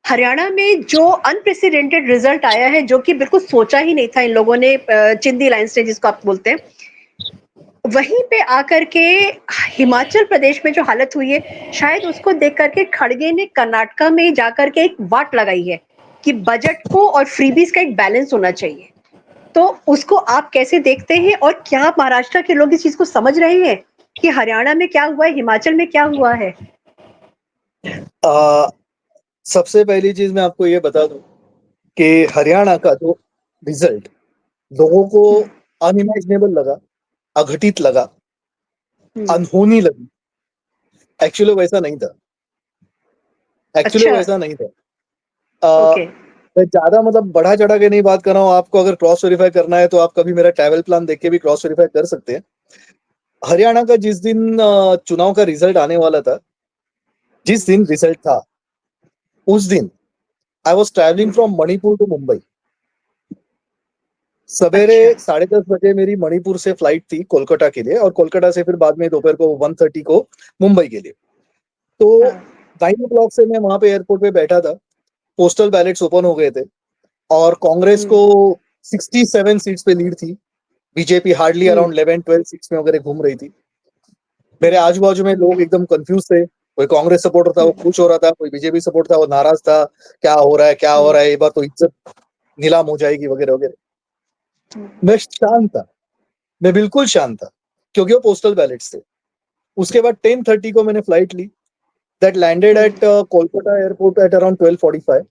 हरियाणा में जो अनप्रेसिडेंटेड रिजल्ट आया है, जो कि बिल्कुल सोचा ही नहीं था इन लोगों ने, चिंदी लाइन्स ने जिसको आप बोलते हैं, वहीं पे आकर के हिमाचल प्रदेश में जो हालत हुई है, शायद उसको देख करके खड़गे ने कर्नाटका में जाकर के एक वाट लगाई है कि बजट को और फ्रीबीज का एक बैलेंस होना चाहिए। तो उसको आप कैसे देखते हैं, और क्या महाराष्ट्र के लोग इस चीज को समझ रहे हैं कि हरियाणा में क्या हुआ है, हिमाचल में क्या हुआ है? सबसे पहली चीज मैं आपको ये बता दूं कि हरियाणा का जो रिजल्ट लोगों को अनइमेजिनेबल लगा, अघटित लगा, अनहोनी लगी। एक्चुअली वैसा नहीं था, मैं ज्यादा मतलब बढ़ा चढ़ा के नहीं बात कर रहा हूँ। आपको अगर क्रॉस वेरीफाई करना है तो आप कभी मेरा ट्रैवल प्लान देख के भी क्रॉस वेरीफाई कर सकते हैं। हरियाणा का जिस दिन चुनाव का रिजल्ट आने वाला था, जिस दिन रिजल्ट था, उस दिन I was travelling from Manipur to Mumbai. सवेरे 10:30 बजे मेरी मणिपुर से फ्लाइट थी कोलकाता के लिए, और कोलकाता से फिर बाद में दोपहर को 1:30 को मुंबई के लिए। तो 9 o'clock से मैं वहां पे एयरपोर्ट पे बैठा था, पोस्टल बैलेट्स ओपन हो गए थे और कांग्रेस को 67 सीट्स पे लीड थी, बीजेपी हार्डली अराउंड 11-12 सीट्स में वगैरह घूम रही थी। मेरे आजू बाजू में लोग एकदम कंफ्यूज थे, कोई कांग्रेस सपोर्टर था वो खुश हो रहा था, कोई बीजेपी सपोर्ट था वो नाराज था, क्या हो रहा है क्या हो रहा है, ये बार तो इज्जत नीलाम हो जाएगी वगैरह वगैरह। मैं शांत था, मैं बिल्कुल शांत था, क्योंकि वो पोस्टल बैलेट्स थे। उसके बाद 10:30 को मैंने फ्लाइट ली, that landed at Kolkata airport at around 12:45।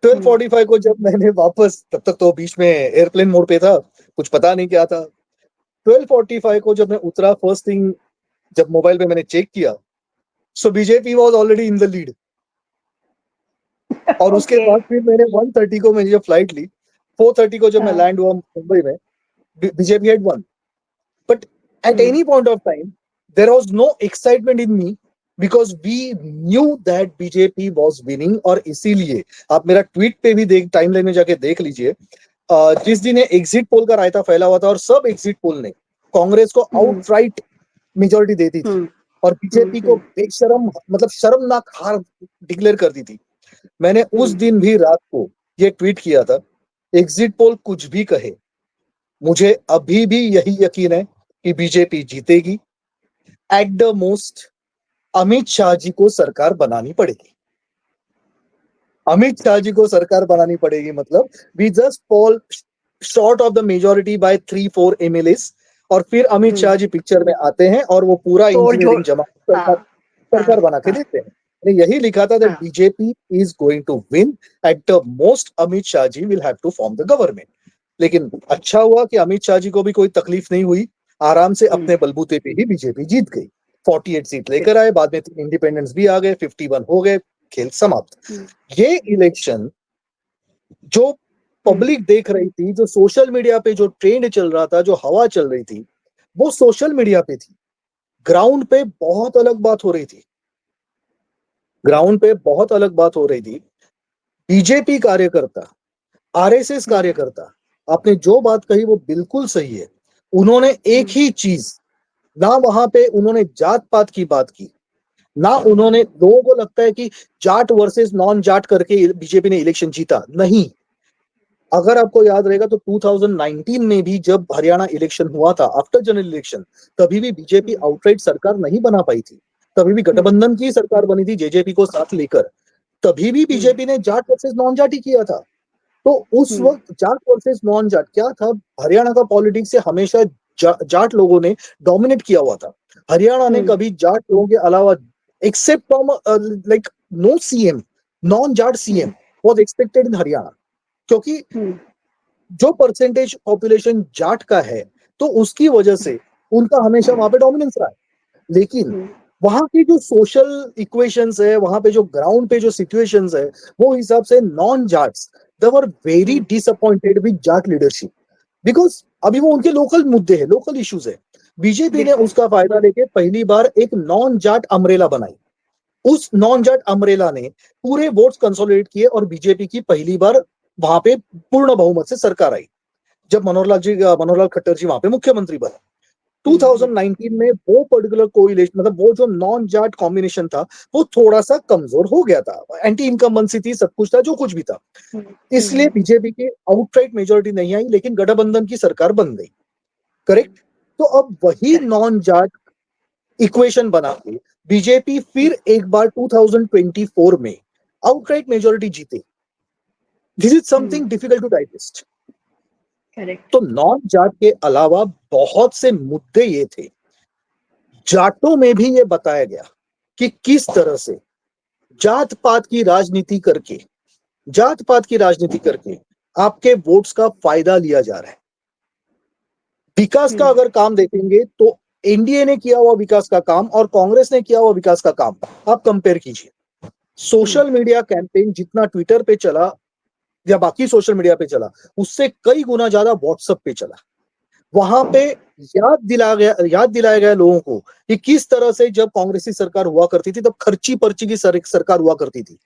12:45 को जब मैंने वापस, तब तक तो बीच में एयरप्लेन मोड पे था, कुछ पता नहीं क्या था। 12:45 को जब मैं उतरा, फर्स्ट थिंग जब मोबाइल पे मैंने चेक किया, so BJP was already in the lead. और उसके बाद फिर मैंने 1:30 को मैंने जब फ्लाइट ली, 4:30 को जब मैं लैंड हुआ मुंबई में, BJP had won. But at any point of time, there was no excitement in me because we knew that BJP was winning। और इसीलिए आप मेरा ट्वीट पे भी देख, टाइमलाइन में जाके देख लीजिए, जिस दिन एग्जिट पोल का रायता फैला हुआ था और सब एग्जिट पोल ने कांग्रेस को आउटराइट मेजॉरिटी दे दी थी और बीजेपी को बेशरम, मतलब शर्मनाक हार डिक्लेयर कर दी थी। मैंने उस दिन भी रात को ये ट्वीट किया था, एग्जिट पोल कुछ भी कहे, मुझे अभी भी यही यकीन है कि बीजेपी जीतेगी। At the most Amit Shah ji को सरकार बनानी पड़ेगी। अमित शाह जी को सरकार बनानी पड़ेगी मतलब we just fall short of the majority by 3-4 MLAs और फिर अमित शाह जी पिक्चर में आते हैं और वो पूरा इंजीनियरिंग जमा सरकार बना के देते हैं। यही लिखा था that BJP is going to win, at the most Amit Shah ji will have to form the government. लेकिन अच्छा हुआ कि अमित शाह जी को भी कोई तकलीफ नहीं हुई, आराम से अपने बलबूते पे ही बीजेपी जीत गई, 48 सीट लेकर आए, बाद में इंडिपेंडेंस भी आ गए, 51 हो गए, खेल समाप्त। ये इलेक्शन जो पब्लिक देख रही थी, जो सोशल मीडिया पे जो ट्रेंड चल रहा था, जो हवा चल रही थी, वो सोशल मीडिया पे थी। ग्राउंड पे बहुत अलग बात हो रही थी, ग्राउंड पे बहुत अलग बात हो रही थी। बीजेपी कार्यकर्ता, आरएसएस कार्यकर्ता, आपने जो बात कही वो बिल्कुल सही है। उन्होंने एक ही चीज, ना वहां पे उन्होंने जात पात की बात की, ना उन्होंने, लोगों को लगता है कि जाट वर्सेस नॉन जाट करके बीजेपी ने इलेक्शन जीता, नहीं। अगर आपको याद रहेगा तो 2019 में भी जब हरियाणा इलेक्शन हुआ था, आफ्टर जनरल इलेक्शन, तभी भी बीजेपी आउटराइट सरकार नहीं बना पाई थी, तभी भी गठबंधन की सरकार बनी थी जेजेपी को साथ लेकर, तभी भी बीजेपी ने जाट वर्सेस नॉन जाट ही किया था। तो उस वक्त जाट वर्सेस नॉन जाट क्या था, हरियाणा का पॉलिटिक्स से हमेशा जाट लोगों ने डोमिनेट किया हुआ था। हरियाणा ने कभी जाट लोगों के अलावा, except from like no CM, non Jat CM was expected in Haryana, क्योंकि जो परसेंटेज पॉपुलेशन जाट का है तो उसकी वजह से उनका हमेशा वहां पे डोमिनेंस रहा है। लेकिन वहां की जो सोशल इक्वेशंस है, वहां पे जो ग्राउंड पे जो सिचुएशंस है, वो हिसाब से non Jats they were very disappointed with Jat leadership, because अभी वो उनके लोकल मुद्दे हैं, लोकल इश्यूज है। बीजेपी ने उसका फायदा लेके पहली बार एक नॉन जाट अम्ब्रेला बनाई, उस नॉन जाट अम्ब्रेला ने पूरे वोट्स कंसोलिडेट किए और बीजेपी की पहली बार वहां पे पूर्ण बहुमत से सरकार आई, जब मनोहरलाल खट्टर जी वहां पे मुख्यमंत्री बने। 2019 में वो पर्टिकुलर कोइलेशन, मतलब वो जो नॉन जाट कॉम्बिनेशन था, वो थोड़ा सा कमजोर हो गया था, एंटी इनकम्बेंसी थी, सब कुछ था, जो कुछ भी था, इसलिए बीजेपी की आउटराइट मेजोरिटी नहीं आई, लेकिन गठबंधन की सरकार बन गई, करेक्ट। तो अब वही नॉन जाट इक्वेशन बना के बीजेपी फिर एक बार 2024 में आउटराइट मेजोरिटी जीते। This is something difficult to digest. तो नॉन जाट के अलावा बहुत से मुद्दे ये थे, जाटों में भी ये बताया गया कि किस तरह से जात पात की राजनीति करके, जात पात की राजनीति करके आपके वोट्स का फायदा लिया जा रहा है। विकास का अगर काम देखेंगे तो एनडीए ने किया हुआ विकास का काम और कांग्रेस ने किया हुआ विकास का काम आप कंपेयर कीजिए। सोशल मीडिया कैंपेन जितना ट्विटर पे चला या बाकी सोशल मीडिया पे चला, उससे कई गुना ज्यादा व्हाट्सएप पे चला। वहां पे याद दिलाया गया लोगों को कि किस तरह से जब कांग्रेस की सरकार हुआ करती थी तब खर्ची पर्ची की सरकार हुआ करती थी,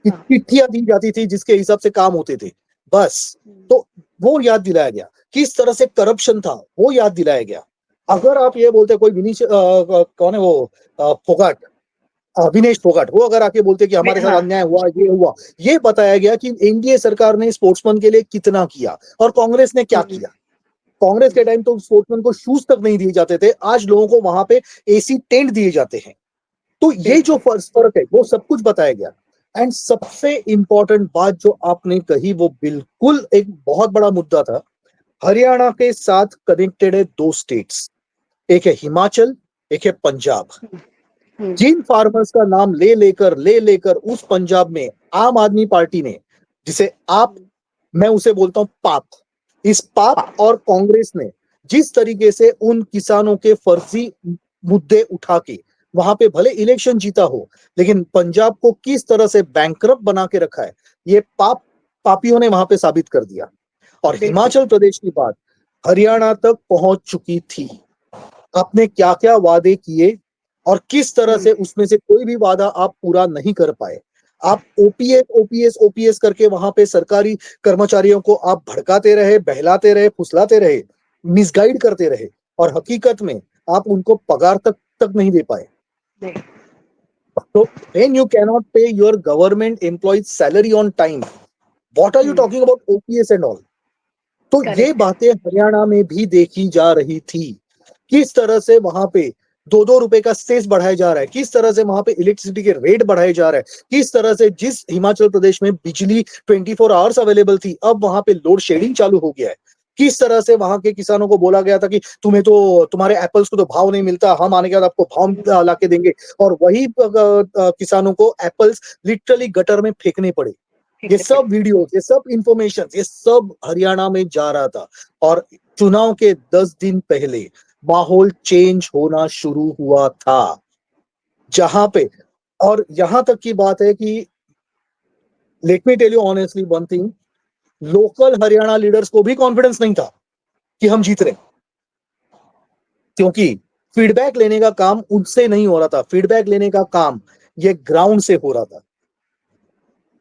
चिट्ठियां दी जाती थी जिसके हिसाब से काम होते थे, बस। तो वो याद दिलाया गया, किस तरह से करप्शन था वो याद दिलाया गया। अगर आप ये बोलते कोई कौन है वो फोगाट, विनेश फोगाट, वो अगर आके बोलते कि हमारे साथ हाँ। अन्याय हुआ, ये हुआ, ये बताया गया कि एनडीए सरकार ने स्पोर्ट्समैन के लिए कितना किया और कांग्रेस ने क्या किया। कांग्रेस के टाइम तो स्पोर्ट्समैन को शूज तक नहीं दिए जाते थे, आज लोगों को वहां पे एसी टेंट दिए जाते हैं। तो ये जो फर्क है वो सब कुछ बताया गया। एंड सबसे इंपॉर्टेंट बात जो आपने कही वो बिल्कुल एक बहुत बड़ा मुद्दा था। हरियाणा के साथ कनेक्टेड है दो स्टेट्स, एक है हिमाचल, एक है पंजाब। जिन फार्मर्स का नाम ले लेकर उस पंजाब में आम आदमी पार्टी ने, जिसे आप, मैं उसे बोलता हूं पाप, इस पाप और कांग्रेस ने जिस तरीके से उन किसानों के फर्जी मुद्दे उठा के वहां पे भले इलेक्शन जीता हो, लेकिन पंजाब को किस तरह से बैंकरप्ट बना के रखा है, ये पापियों ने वहां पे साबित कर दिया। और हिमाचल प्रदेश की बात हरियाणा तक पहुंच चुकी थी। आपने क्या क्या वादे किए और किस तरह से उसमें से कोई भी वादा आप पूरा नहीं कर पाए। आप ओपीएस करके वहां पे सरकारी कर्मचारियों को आप भड़काते रहे, बहलाते रहे, फुसलाते रहे, मिसगाइड करते रहे, और हकीकत में आप उनको पगार तक नहीं दे पाए। तो when you cannot pay your government employees salary on time, what are you talking about OPS and all? तो ये बातें हरियाणा में भी देखी जा रही थी। किस तरह से वहां पे 2-2 रुपए का सेस बढ़ाया जा रहा है, किस तरह से वहां पे इलेक्ट्रिसिटी के रेट बढ़ाए जा रहे हैं, किस तरह से जिस हिमाचल प्रदेश में बिजली 24 आवर्स अवेलेबल थी अब वहां पे लोड शेडिंग चालू हो गया है। किस तरह से वहां के किसानों को बोला गया था कि तुम्हें तो, तुम्हारे एप्पल्स को तो भाव नहीं मिलता, हम आने के बाद आपको भाव लाके देंगे, और वही किसानों को एप्पल्स लिटरली गटर में फेंकने पड़े। ये सब वीडियो, ये सब इंफॉर्मेशन, ये सब हरियाणा में जा रहा था। और चुनाव के 10 दिन पहले माहौल चेंज होना शुरू हुआ था, जहां पे, और यहां तक की बात है कि let me tell you honestly one thing, local Haryana leaders को भी कॉन्फिडेंस नहीं था कि हम जीत रहे, क्योंकि फीडबैक लेने का काम उनसे नहीं हो रहा था, फीडबैक लेने का काम ये ग्राउंड से हो रहा था।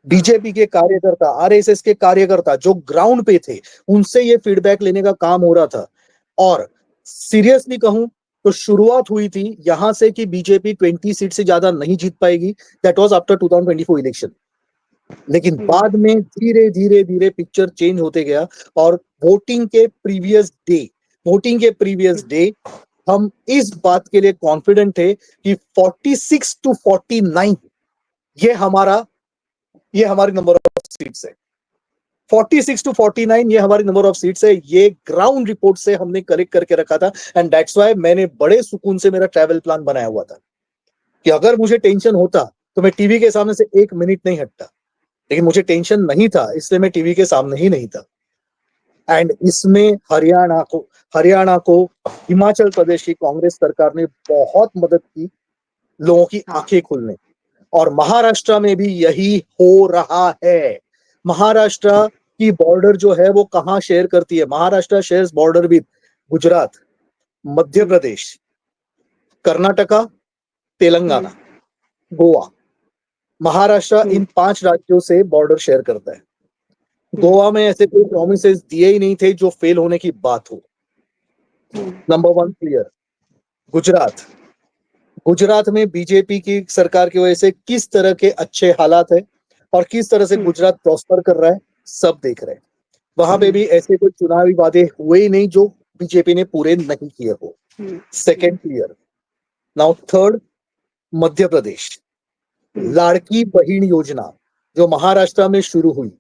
बीजेपी के कार्यकर्ता, आरएसएस के कार्यकर्ता जो ग्राउंड पे थे, उनसे ये फीडबैक लेने का काम हो रहा था। और सीरियसली कहूं तो शुरुआत हुई थी यहां से कि बीजेपी 20 सीट से ज्यादा नहीं जीत पाएगी, दैट वाज आफ्टर 2024 इलेक्शन। लेकिन बाद में धीरे धीरे धीरे पिक्चर चेंज होते गया, और वोटिंग के प्रीवियस डे हम इस बात के लिए कॉन्फिडेंट थे कि 46 to 49 ये हमारी नंबर ऑफ सीट्स है। 46 to 49 ये हमारी नंबर ऑफ सीट्स है। ये ग्राउंड रिपोर्ट से हमने कलेक्ट करके रखा था, एंड दैट्स व्हाई मैंने बड़े सुकून से मेरा ट्रैवल प्लान बनाया हुआ था कि अगर मुझे टेंशन होता तो मैं टीवी के सामने से 1 मिनट नहीं हटता, लेकिन मुझे टेंशन नहीं था, इसलिए मैं टीवी के सामने ही नहीं था। एंड इसमें हरियाणा को हिमाचल प्रदेश की कांग्रेस सरकार ने बहुत मदद की, लोगों की आंखें खुलने। और महाराष्ट्र में भी यही हो रहा है। महाराष्ट्र की बॉर्डर जो है वो कहां शेयर करती है? Maharashtra shares border with Gujarat, Madhya Pradesh, Karnataka, Telangana, Goa. Maharashtra इन 5 राज्यों से बॉर्डर शेयर करता है। गोवा में ऐसे कोई प्रॉमिसेस दिए ही नहीं थे जो फेल होने की बात हो। Number 1 clear. गुजरात में बीजेपी की सरकार की वजह से किस तरह के अच्छे हालात है और किस तरह से गुजरात प्रॉस्पर कर रहा है, सब देख रहे हैं। वहां पे भी ऐसे कोई चुनावी वादे हुए ही नहीं जो बीजेपी ने पूरे नहीं किए हो। Second clear. Now third, Madhya Pradesh, लाड़की बहन योजना जो महाराष्ट्र में शुरू हुई,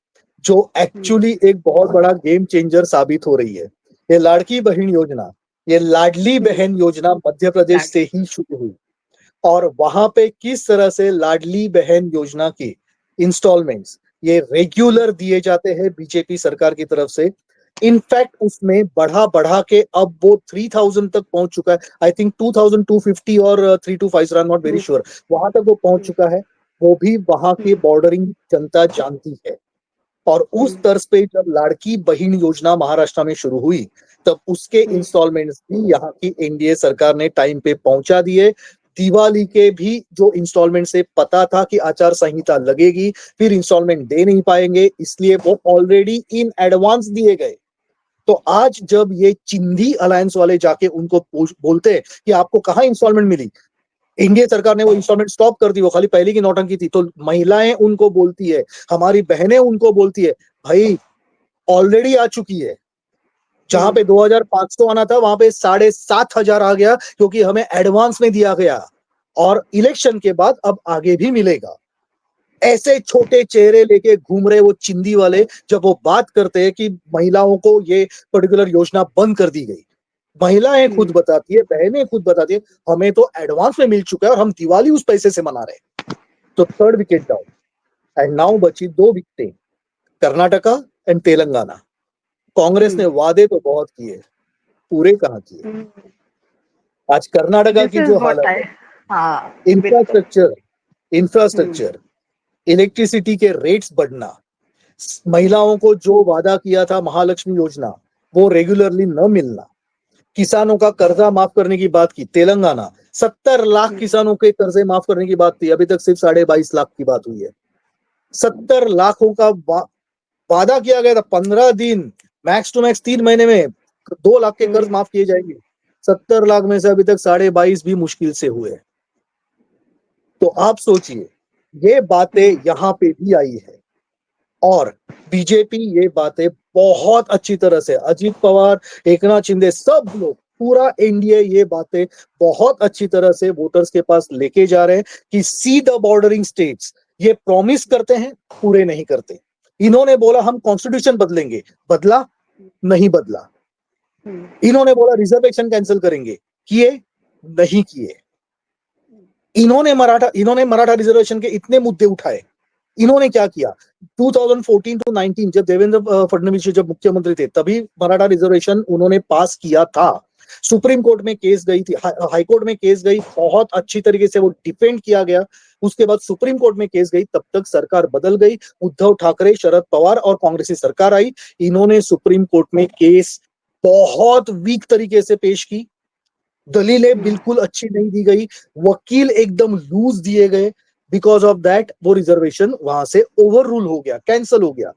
जो एक्चुअली एक बहुत बड़ा गेम चेंजर साबित हो रही है। ये लाड़की बहन योजना, ये लाडली बहन योजना मध्य प्रदेश से ही शुरू हुई, और वहां पे किस तरह से लाडली बहन योजना की इंस्टॉलमेंट्स ये रेगुलर दिए जाते हैं बीजेपी सरकार की तरफ से। इनफैक्ट उसमें बढ़ा के अब वो 3000 तक पहुंच चुका है। आई थिंक 2250 और 325, I am not very sure, वहां तक वो पहुंच चुका है। वो भी वहां की बॉर्डरिंग जनता जानती है। और उस तर्ज पे जब लाड़की बहन योजना महाराष्ट्र में शुरू हुई, तब उसके इंस्टॉलमेंट्स भी यहाँ की एनडीए सरकार ने टाइम पे पहुंचा दिए। दिवाली के भी जो इंस्टॉलमेंट से पता था कि आचार संहिता लगेगी, फिर इंस्टॉलमेंट दे नहीं पाएंगे, इसलिए वो ऑलरेडी इन एडवांस दिए गए। तो आज जब ये चिंधी अलायंस वाले जाके उनको बोलते हैं कि आपको कहाँ इंस्टॉलमेंट मिली, इंडिया सरकार ने वो इंस्टॉलमेंट स्टॉप कर दी, वो खाली पहले की नौटंकी थी। तो महिलाएं उनको बोलती है, हमारी बहनें उनको बोलती है, भाई ऑलरेडी आ चुकी है। जहां पे 2500 आना था वहां पे 7,500 आ गया, क्योंकि हमें एडवांस में दिया गया, और इलेक्शन के बाद अब आगे भी मिलेगा। ऐसे छोटे चेहरे लेके घूम रहे वो चिंदी वाले, जब वो बात करते हैं कि महिलाओं को ये पर्टिकुलर योजना बंद कर दी गई, महिलाएं खुद बताती है, बहनें खुद बताती है, हमें तो एडवांस में मिल चुका है और हम दिवाली उस पैसे से मना रहे हैं। तो 3rd wicket down, and now बची 2 विकेटें, कर्नाटका एंड तेलंगाना। कांग्रेस ने वादे तो बहुत किए, पूरे कहाँ किए। आज कर्नाटका की जो हालत है, इंफ्रास्ट्रक्चर, इलेक्ट्रिसिटी के रेट्स बढ़ना, महिलाओं को जो वादा किया था महालक्ष्मी योजना वो रेगुलरली न मिलना, किसानों का कर्जा माफ करने की बात की तेलंगाना, 70 लाख किसानों के कर्जे माफ करने की बात थी, अभी तक सिर्फ 22.5 लाख की बात हुई है। 70 लाखों का वादा किया गया था, 15 दिन, मैक्स टू मैक्स 3 महीने में 2 लाख के कर्ज माफ किए जाएंगे। 70 लाख में से अभी तक 22.5 भी मुश्किल से हुए। तो आप सोचिए, ये बातें यहां पे भी आई है, और बीजेपी ये बातें बहुत अच्छी तरह से, अजीत पवार, एकनाथ शिंदे, सब लोग, पूरा एनडीए ये बातें बहुत अच्छी तरह से वोटर्स के पास लेके जा रहे हैं कि सी द बॉर्डरिंग स्टेट्स, ये प्रॉमिस करते हैं, पूरे नहीं करते। इन्होंने बोला हम कॉन्स्टिट्यूशन बदलेंगे, बदला नहीं बदला। इन्होंने बोला रिजर्वेशन कैंसिल करेंगे, किए नहीं किए। इन्होंने मराठा रिजर्वेशन के इतने मुद्दे उठाए, इन्होंने क्या किया? 2014 टू 19 जब देवेंद्र फडणवीस जब मुख्यमंत्री थे, तभी मराठा रिजर्वेशन उन्होंने पास किया था। सुप्रीम कोर्ट में केस गई थी, हाई कोर्ट में केस गई, बहुत अच्छी तरीके से वो डिफेंड किया गया। उसके बाद सुप्रीम कोर्ट में केस गई, तब तक सरकार बदल गई, उद्धव ठाकरे, शरद पवार और कांग्रेस की सरकार आई। इन्होंने सुप्रीम कोर्ट में केस बहुत वीक तरीके से पेश की, दलीलें बिल्कुल अच्छी नहीं दी गई, वकील एकदम लूज दिए गए। बिकॉज ऑफ दैट वो रिजर्वेशन वहां से ओवर रूल हो गया, कैंसल हो गया।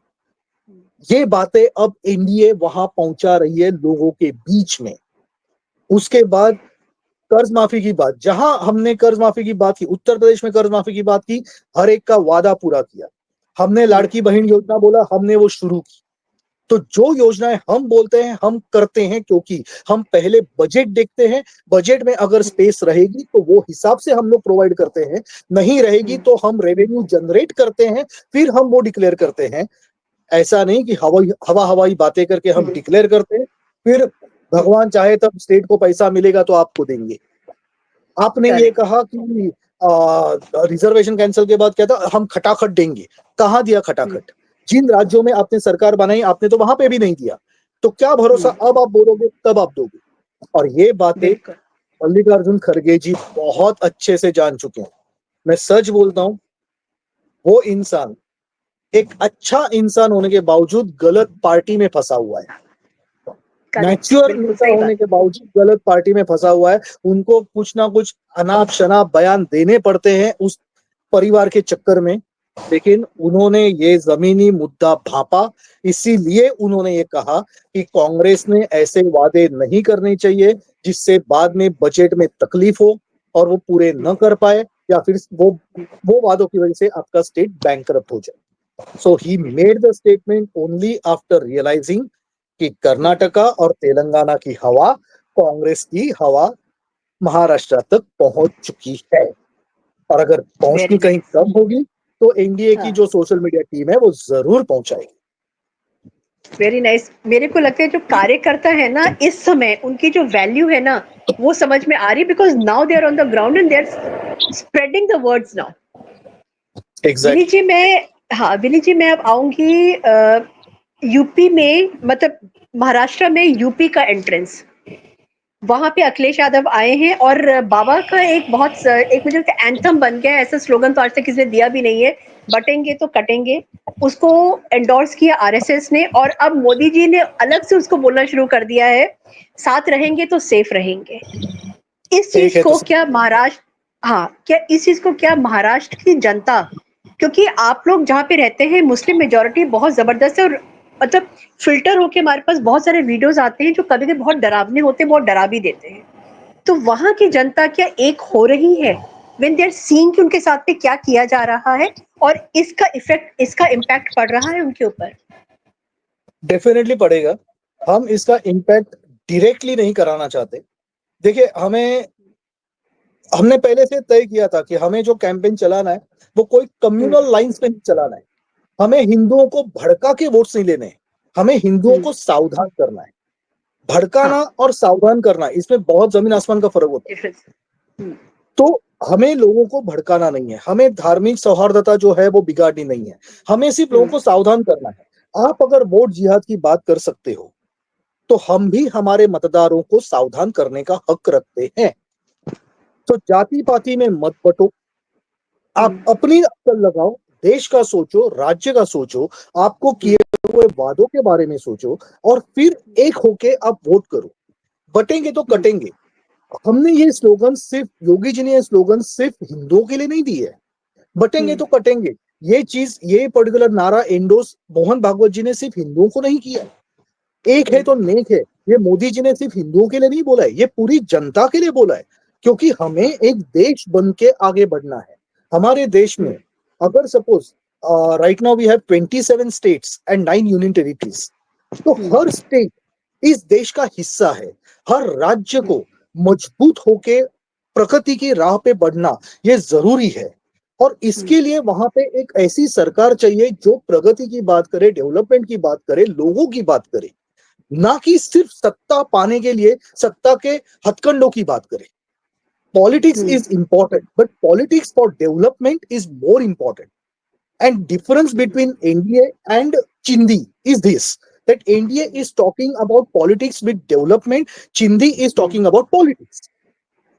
ये बातें अब एनडीए वहां पहुंचा रही है लोगों के बीच में। उसके बाद कर्ज माफी की बात, जहां हमने कर्ज माफी की बात की, उत्तर प्रदेश में कर्ज माफी की बात की, हर एक का वादा पूरा किया। हमने लाड़की बहन योजना बोला, हमने वो शुरू की। तो जो योजनाएं हम बोलते हैं हम करते हैं, क्योंकि हम पहले बजट देखते हैं, बजट में अगर स्पेस रहेगी तो वो हिसाब से हम लोग प्रोवाइड करते हैं, नहीं रहेगी तो हम रेवेन्यू जनरेट करते हैं, फिर हम वो डिक्लेयर करते हैं। ऐसा नहीं कि हवाई बातें करके हम डिक्लेयर करते हैं, फिर भगवान चाहे तब स्टेट को पैसा मिलेगा तो आपको देंगे। आपने ये कहा कि रिजर्वेशन कैंसिल के बाद क्या था, हम खटाखट देंगे। कहाँ दिया खटाखट? जिन राज्यों में आपने सरकार बनाई, आपने तो वहां पे भी नहीं दिया। तो क्या भरोसा अब आप बोलोगे तब आप दोगे? और ये बातें मल्लिकार्जुन खड़गे जी बहुत अच्छे से जान चुके हैं। मैं सच बोलता हूं, वो इंसान एक अच्छा इंसान होने के बावजूद गलत पार्टी में फंसा हुआ है। मैच्योर नेता होने के बावजूद गलत पार्टी में फंसा हुआ है। उनको कुछ ना कुछ अनाप शनाप बयान देने पड़ते हैं उस परिवार के चक्कर में। लेकिन उन्होंने ये जमीनी मुद्दा भांपा, इसीलिए उन्होंने ये कहा कि कांग्रेस ने ऐसे वादे नहीं करने चाहिए जिससे बाद में बजट में तकलीफ हो और वो पूरे न कर पाए, या फिर वो वादों की वजह से आपका स्टेट बैंकरप्ट हो जाए। So he made the statement only after realising कि कर्नाटका और तेलंगाना की हवा, कांग्रेस की हवा महाराष्ट्र तक पहुंच चुकी है, और अगर पहुंचनी कहीं कम होगी तो एनडीए की जो सोशल मीडिया टीम है वो जरूर पहुंचाएगी। Very nice. मेरे को लगता है जो कार्यकर्ता है ना, इस समय उनकी जो वैल्यू है ना वो समझ में आ रही, because now they are on the ground and they are spreading the words now. Vineet ji मैं अब आऊंगी यूपी में, मतलब महाराष्ट्र में यूपी का एंट्रेंस, वहां पे अखिलेश यादव आए हैं और बाबा का एक मुझे लगता है एंथम बन गया है। ऐसा स्लोगन तो आज तक किसी ने दिया भी नहीं है, बटेंगे तो कटेंगे। उसको एंडोर्स किया आरएसएस ने, और अब मोदी जी ने अलग से उसको बोलना शुरू कर दिया है, साथ रहेंगे तो सेफ रहेंगे। इस चीज को क्या महाराष्ट्र की जनता, क्योंकि आप लोग जहाँ पे रहते हैं मुस्लिम मेजोरिटी बहुत जबरदस्त है, और मतलब फिल्टर होके हमारे पास बहुत सारे वीडियोस आते हैं जो कभी कभी बहुत डरावने होते हैं, बहुत डरा भी देते हैं। तो वहां की जनता क्या एक हो रही है व्हेन दे आर सीइंग कि उनके साथ पे क्या किया जा रहा है और इसका इम्पैक्ट पड़ रहा है उनके ऊपर? डेफिनेटली पड़ेगा। हम इसका इम्पैक्ट डायरेक्टली नहीं कराना चाहते। देखिए, हमने पहले से तय किया था कि हमें जो कैंपेन चलाना है वो कोई कम्युनल लाइंस पे नहीं चलाना है। हमें हिंदुओं को भड़का के वोट्स नहीं लेने हैं। हमें हिंदुओं को सावधान करना है। भड़काना और सावधान करना, इसमें बहुत जमीन आसमान का फर्क होता है। डिफरेंस। तो हमें लोगों को भड़काना नहीं है, हमें धार्मिक सौहार्दता जो है वो बिगाड़नी नहीं है, हमें सिर्फ लोगों को सावधान करना है। आप अगर वोट जिहाद की बात कर सकते हो तो हम भी हमारे मतदारों को सावधान करने का हक रखते हैं। तो जाति पाति में मत बटो, आप अपनी अक्ल लगाओ, देश का सोचो, राज्य का सोचो, आपको किए हुए वादों के बारे में सोचो और फिर एक होके आप वोट करो। बटेंगे तो कटेंगे। हमने ये स्लोगन सिर्फ, योगी जी ने ये स्लोगन सिर्फ हिंदुओं के लिए नहीं दी है। बटेंगे तो कटेंगे, ये पर्टिकुलर नारा एंडोस मोहन भागवत जी ने सिर्फ हिंदुओं को नहीं किया। एक है तो नेक है, ये मोदी जी ने सिर्फ हिंदुओं के लिए नहीं बोला है, ये पूरी जनता के लिए बोला है। क्योंकि हमें एक देश बन के आगे बढ़ना है। हमारे देश में अगर suppose right now we have 27 states and 9 union territories, तो हर स्टेट इस देश का हिस्सा है। हर राज्य को मजबूत होके प्रगति की राह पे बढ़ना ये जरूरी है। और इसके लिए वहां पे एक ऐसी सरकार चाहिए जो प्रगति की बात करे, डेवलपमेंट की बात करे, लोगों की बात करे, ना कि सिर्फ सत्ता पाने के लिए सत्ता के हथकंडों की बात करे। Politics is important, but politics for development is more important. And difference between NDA and Chindi is this, that NDA is talking about politics with development, Chindi is talking about politics.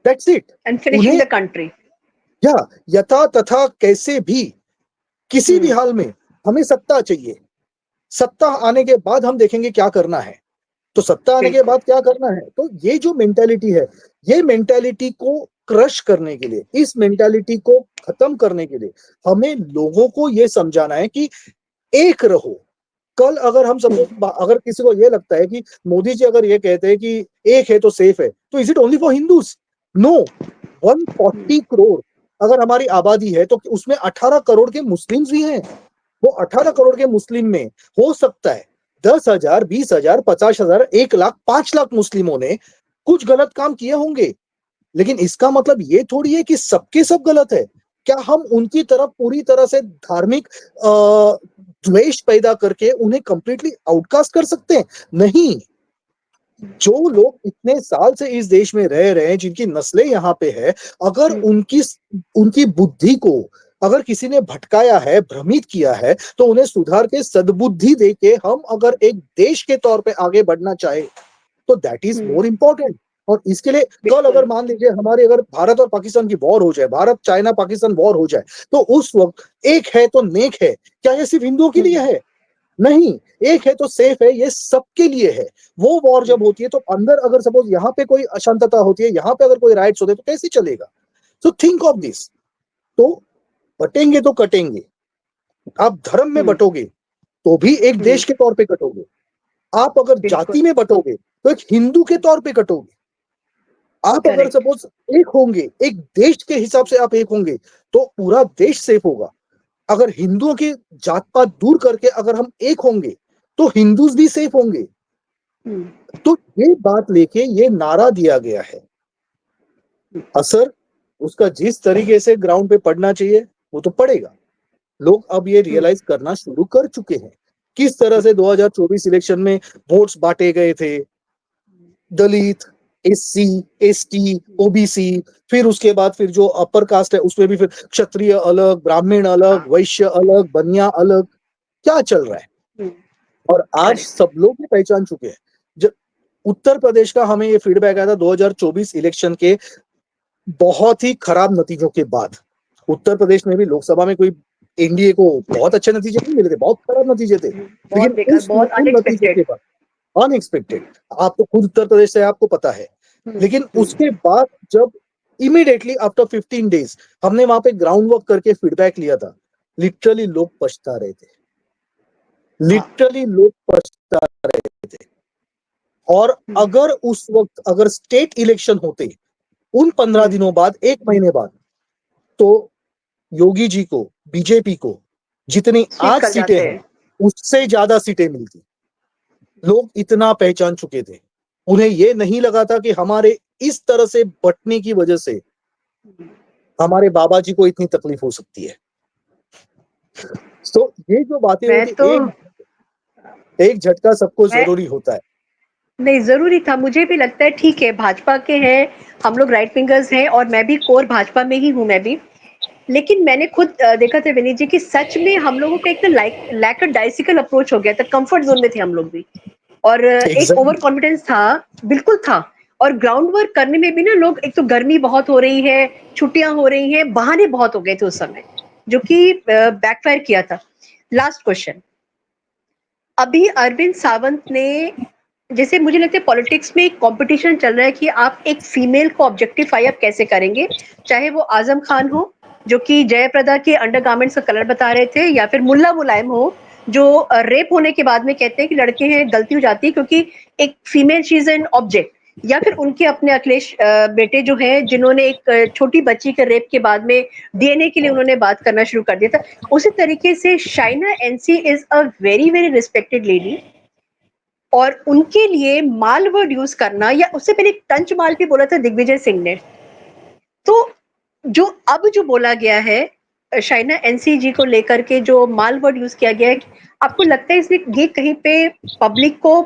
That's it. And finishing the country. या यथा तथा कैसे भी किसी भी हाल में हमें सत्ता चाहिए। सत्ता आने के बाद हम देखेंगे क्या करना है। तो सत्ता आने के बाद क्या करना है, तो ये जो मेंटालिटी है, ये मेंटालिटी को क्रश करने के लिए, इस मेंटालिटी को खत्म करने के लिए हमें लोगों को ये समझाना है कि एक रहो। कल अगर हम सपोज, अगर किसी को ये लगता है कि मोदी जी अगर ये कहते हैं कि एक है तो सेफ है, तो is it only for Hindus? No, 140 crore अगर हमारी आबादी है तो उसमें 18 करोड़ के मुस्लिम्स भी हैं। वो 18 करोड़ के मुस्लिम में हो सकता है 10,000, 20,000, 50,000, 1 लाख, 5 लाख मुस्लिमों ने कुछ गलत काम किए होंगे, लेकिन इसका मतलब ये थोड़ी है कि सबके सब गलत है। क्या हम उनकी तरफ पूरी तरह से धार्मिक द्वेष पैदा करके उन्हें कंप्लीटली आउटकास्ट कर सकते हैं? नहीं। जो लोग इतने साल से इस देश में रह रहे हैं, जिनकी नस्लें यहाँ पे है, अगर उनकी बुद्धि को अगर किसी ने भटकाया है, भ्रमित किया है, तो उन्हें सुधार के सद्बुद्धि देके हम अगर एक देश के तौर पे आगे बढ़ना चाहे तो दैट इज मोर इम्पोर्टेंट। और इसके लिए कल अगर मान लीजिए हमारे अगर भारत और पाकिस्तान की वॉर हो जाए, भारत चाइना पाकिस्तान वॉर हो जाए, तो उस वक्त एक है तो नेक है क्या ये सिर्फ हिंदुओं के लिए है? नहीं, एक है तो सेफ है, ये सबके लिए है। वो वॉर जब होती है तो अंदर अगर सपोज यहाँ पे कोई अशांतता होती है, यहाँ पे अगर कोई राइट्स होते हैं, तो कैसे चलेगा? So think of this. तो बटेंगे तो कटेंगे। आप धर्म में बटोगे तो भी एक देश के तौर पे कटोगे। आप अगर जाति में बटोगे तो एक हिंदू के तौर पे कटोगे। आप अगर सपोज एक होंगे, एक देश के हिसाब से आप एक होंगे, तो पूरा देश सेफ होगा। अगर हिंदुओं की जात पात दूर करके अगर हम एक होंगे तो हिंदूज भी सेफ होंगे। तो ये बात लेके ये नारा दिया गया है। असर उसका जिस तरीके से ग्राउंड पे पड़ना चाहिए वो तो पड़ेगा। लोग अब ये रियलाइज करना शुरू कर चुके हैं किस तरह से 2024 इलेक्शन में वोट्स बांटे गए थे। दलित, एससी, एसटी, ओबीसी, फिर उसके बाद फिर जो अपर कास्ट है उसमें भी फिर क्षत्रिय अलग, ब्राह्मण अलग, वैश्य अलग, बनिया अलग, क्या चल रहा है? और आज सब लोग भी पहचान चुके हैं। जब उत्तर प्रदेश का हमें ये फीडबैक आया था 2024 इलेक्शन के बहुत ही खराब नतीजों के बाद, उत्तर प्रदेश में भी लोकसभा में कोई एनडीए को बहुत अच्छे नतीजे नहीं मिले थे, बहुत खराब नतीजे थे। लेकिन उस नतीजे के बाद अनएक्सपेक्टेड, आप तो खुद उत्तर प्रदेश से, आपको पता है। लेकिन उसके बाद जब इमीडिएटली आफ्टर 15 डेज हमने वहां पे ग्राउंड वर्क करके फीडबैक लिया था, लिटरली लोग पछता रहे थे, लिटरली लोग पछता रहे थे। और अगर उस वक्त अगर स्टेट इलेक्शन होते उन 15 दिनों बाद, 1 महीने बाद, तो योगी जी को, बीजेपी को जितनी स्वीप आज कर सीटें जाते हैं हैं। उससे ज्यादा सीटें मिलती। लोग इतना पहचान चुके थे, उन्हें ये नहीं लगा था कि हमारे इस तरह से बंटने की वजह से हमारे बाबा जी को इतनी तकलीफ हो सकती है। तो ये जो बातें मैं होती, तो एक झटका सबको मैं जरूरी होता है। नहीं, ज़रूरी था, मुझे भी लगता है। ठीक है, भाजपा के हैं, हम लोग राइट विंगर्स हैं और मैं भी कोर भाजपा में ही हूँ मैं भी। लेकिन मैंने खुद देखा था विनीत जी कि सच में हम लोगों का एक ना लैक डाइसिकल अप्रोच हो गया था, कंफर्ट जोन में थे हम लोग भी। और एक ओवर एग्जैक्टली। कॉन्फिडेंस था, बिल्कुल था। और ग्राउंड वर्क करने में भी ना लोग, एक तो गर्मी बहुत हो रही है, छुट्टियां हो रही हैं, बहाने बहुत हो गए थे उस समय, जो कि बैकफायर किया था। लास्ट क्वेश्चन, अभी अरविंद सावंत ने, जैसे मुझे लगता है पॉलिटिक्स में एक कंपटीशन चल रहा है कि आप एक फीमेल को ऑब्जेक्टिफाई आप कैसे करेंगे, चाहे वो आजम खान हो जो कि जयप्रदा के अंडरगारमेंट्स का कलर बता रहे थे, या फिर मुल्ला मुलायम हो जो रेप होने के बाद में कहते हैं कि लड़के हैं, गलती हो जाती है क्योंकि एक female she is an object, या फिर उनके अपने अखिलेश बेटे जो हैं जिन्होंने एक छोटी बच्ची के रेप के बाद में डीएनए के लिए उन्होंने बात करना शुरू कर दिया था। उसी तरीके से Shaina NC is a very very respected lady, और उनके लिए माल वर्ड यूज करना, या उससे पहले टंच माल भी बोला था दिग्विजय सिंह ने। तो जो अब जो बोला गया है शाइना एनसी जी को लेकर के, जो माल वर्ड यूज किया गया है, आपको लगता है इसमें ये कहीं पे पब्लिक को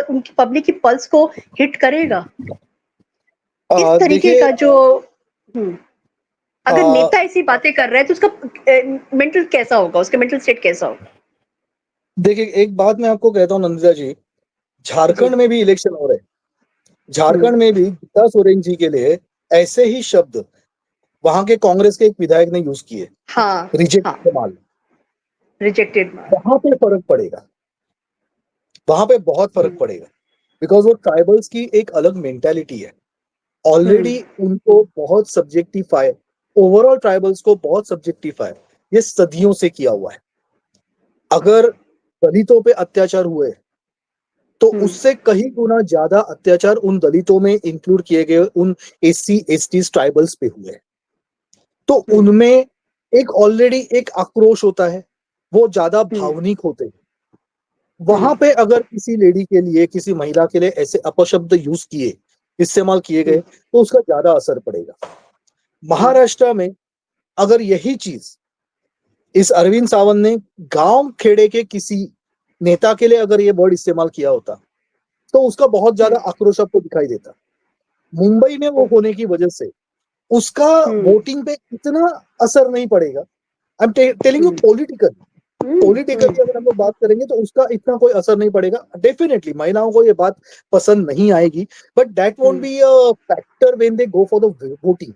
उनकी पब्लिक की पल्स को हिट करेगा? इस तरीके देखिए, का जो हम्म, अगर नेता ऐसी बातें कर रहा है तो उसका मेंटल कैसा होगा, उसका मेंटल स्टेट कैसा होगा? देखिए एक बात मैं आपको कहता हूँ नंदिता जी, जी। झारखंड में भी इलेक्शन हो रहे हैं। हम्म। झारखंड में भी गीता सोरेन जी के लिए ऐसे ही शब्द वहां के कांग्रेस के एक विधायक ने यूज किए, हाँ। हाँ, रिजेक्ट माल। रिजेक्टेड माल। वहां पे फर्क पड़ेगा, वहां पे बहुत फर्क हम्म। पड़ेगा, बिकॉज वो ट्राइबल्स की एक अलग मेंटेलिटी है। हम्म। ऑलरेडी उनको बहुत सब्जेक्टिफाई, ओवरऑल ट्राइबल्स को बहुत सब्जेक्टिफाई ये सदियों से किया हुआ है। अगर दलितों पे अत्याचार हुए तो हम्म। उससे कहीं गुना ज्यादा अत्याचार उन दलितों में इंक्लूड किए गए उन एससी एसटी ट्राइबल्स पे हुए। तो हम्म। उनमें एक ऑलरेडी एक आक्रोश होता है, वो ज्यादा हम्म। भावनिक होते हैं। हम्म। वहां पे अगर किसी लेडी के लिए, किसी महिला के लिए ऐसे अपशब्द यूज किए, इस्तेमाल किए गए, हम्म। तो उसका ज्यादा असर पड़ेगा। हम्म। महाराष्ट्र में अगर यही चीज इस अरविंद सावंत ने गांव खेड़े के किसी नेता के लिए अगर ये वर्ड इस्तेमाल किया होता तो उसका बहुत ज्यादा हम्म। आक्रोश आपको दिखाई देता। मुंबई में वो ओके। होने की वजह से उसका हम्म। वोटिंग पे इतना असर नहीं पड़ेगा। I am telling you hmm. Political, hmm. Hmm. Politically अगर हम लोग बात करेंगे तो उसका इतना कोई असर नहीं पड़ेगा। डेफिनेटली महिलाओं को ये बात पसंद नहीं आएगी, but that won't hmm. Be a factor when they go for the voting.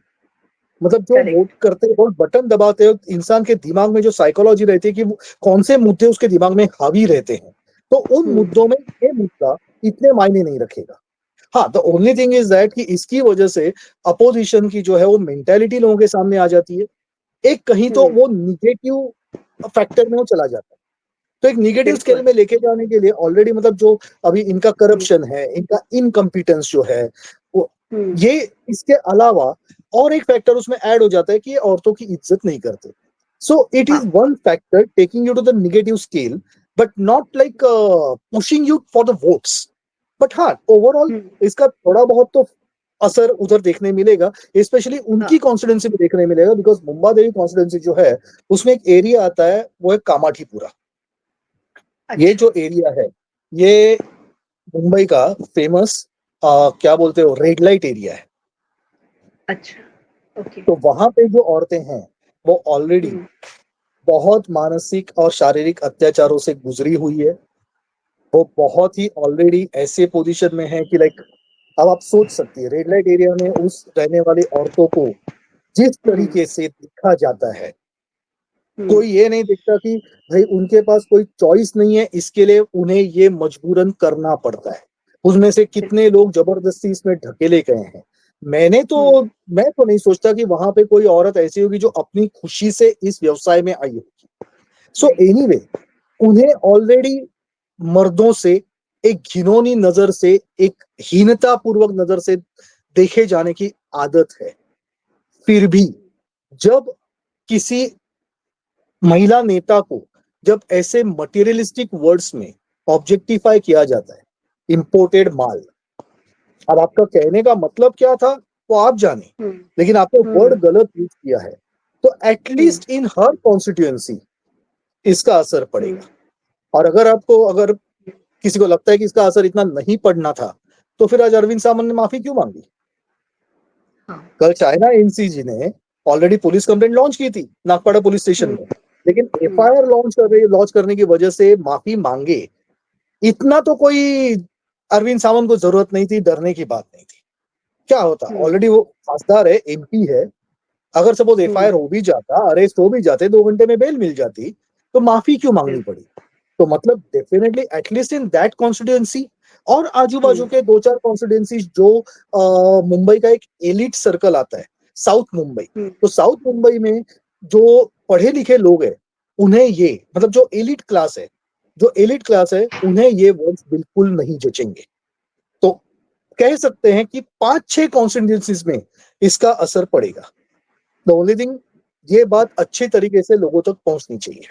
मतलब जो वोट करेक्ट। करते हैं और बटन दबाते हो, इंसान के दिमाग में जो साइकोलॉजी रहती है कि कौन से मुद्दे उसके दिमाग में हावी रहते हैं, तो उन हम्म। मुद्दों में ये मुद्दा इतने मायने नहीं रखेगा। हाँ, the only thing is that कि इसकी वजह से अपोजिशन की जो है वो मेंटेलिटी लोगों के सामने आ जाती है। एक कहीं तो हम्म। वो निगेटिव फैक्टर में वो चला जाता है। तो एक निगेटिव स्केल बिल्कुल। में लेके जाने के लिए ऑलरेडी मतलब जो अभी इनका हम्म। करप्शन है, इनका इनकम्पिटेंस जो है वो, हम्म। ये इसके अलावा और एक फैक्टर उसमें ऐड हो जाता है कि ये औरतों की इज्जत नहीं करते। सो इट इज हाँ। One factor taking you to the negative scale, but not like pushing you for the votes. But हाँ, ओवरऑल हम्म। इसका थोड़ा बहुत तो असर उधर देखने मिलेगा, स्पेशली उनकी हाँ। कॉन्स्टिट्यूंसी में देखने मिलेगा, बिकॉज मुंबा देवी कॉन्स्टिट्यूंसी जो है उसमें एक एरिया आता है, वो है कामाठीपुरा। ये अच्छा। जो एरिया है, ये मुंबई का फेमस क्या बोलते हो रेड लाइट एरिया है। अच्छा। ओके। तो वहां पे जो औरतें हैं वो ऑलरेडी हम्म। बहुत मानसिक और शारीरिक अत्याचारों से गुजरी हुई है। वो बहुत ही ऑलरेडी ऐसे पोजीशन में है कि लाइक, अब आप सोच सकती है रेड लाइट एरिया में उस रहने वाली औरतों को जिस हम्म। तरीके से देखा जाता है, हम्म। कोई ये नहीं देखता कि भाई उनके पास कोई चॉइस नहीं है, इसके लिए उन्हें ये मजबूरन करना पड़ता है। उसमें से कितने लोग जबरदस्ती इसमें ढकेले गए हैं। हम्म। मैं तो नहीं सोचता कि वहां पे कोई औरत ऐसी होगी जो अपनी खुशी से इस व्यवसाय में आई होगी। सो नहीं। एनीवे, उन्हें ऑलरेडी मर्दों से एक घिनौनी नजर से, एक हीनता पूर्वक नजर से देखे जाने की आदत है। फिर भी जब किसी महिला नेता को जब ऐसे मटेरियलिस्टिक वर्ड्स में ऑब्जेक्टिफाई किया जाता है, इंपोर्टेड माल, अब आपका कहने का मतलब क्या था वो आप जाने, लेकिन आपने वर्ड गलत यूज किया है, तो एटलीस्ट इन हर कॉन्स्टिट्यूएंसी इसका असर पड़ेगा। और अगर किसी को लगता है कि इसका असर इतना नहीं पड़ना था, तो फिर आज अरविंद सावंत ने माफी क्यों मांगी? कल चाइना एनसीजी ने ऑलरेडी पुलिस कंप्लेंट लॉन्च की थी नागपाड़ा पुलिस स्टेशन में, लेकिन एफआईआर लॉन्च करने की वजह से माफी मांगे, इतना तो कोई अरविंद सावंत को जरूरत नहीं थी, डरने की बात नहीं थी। क्या होता, ऑलरेडी वो खासदार है, एमपी है, अगर सपोज एफआईआर हो भी जाता, अरेस्ट हो भी जाते, 2 घंटे में बेल मिल जाती, तो माफी क्यों मांगनी पड़ी? तो मतलब definitely at least in that constituency और आजू बाजू के 2-4 कॉन्स्टिट्यूएंसी जो मुंबई का एक एलिट सर्कल आता है, साउथ मुंबई, तो साउथ मुंबई में जो पढ़े लिखे लोग हैं, उन्हें ये मतलब जो एलिट क्लास है उन्हें ये वर्ड्स बिल्कुल नहीं जचेंगे। तो कह सकते हैं कि 5-6 कॉन्स्टिट्यूएंसीज में इसका असर पड़ेगा। द ओनली थिंग, ये बात अच्छे तरीके से लोगों तक पहुंचनी चाहिए,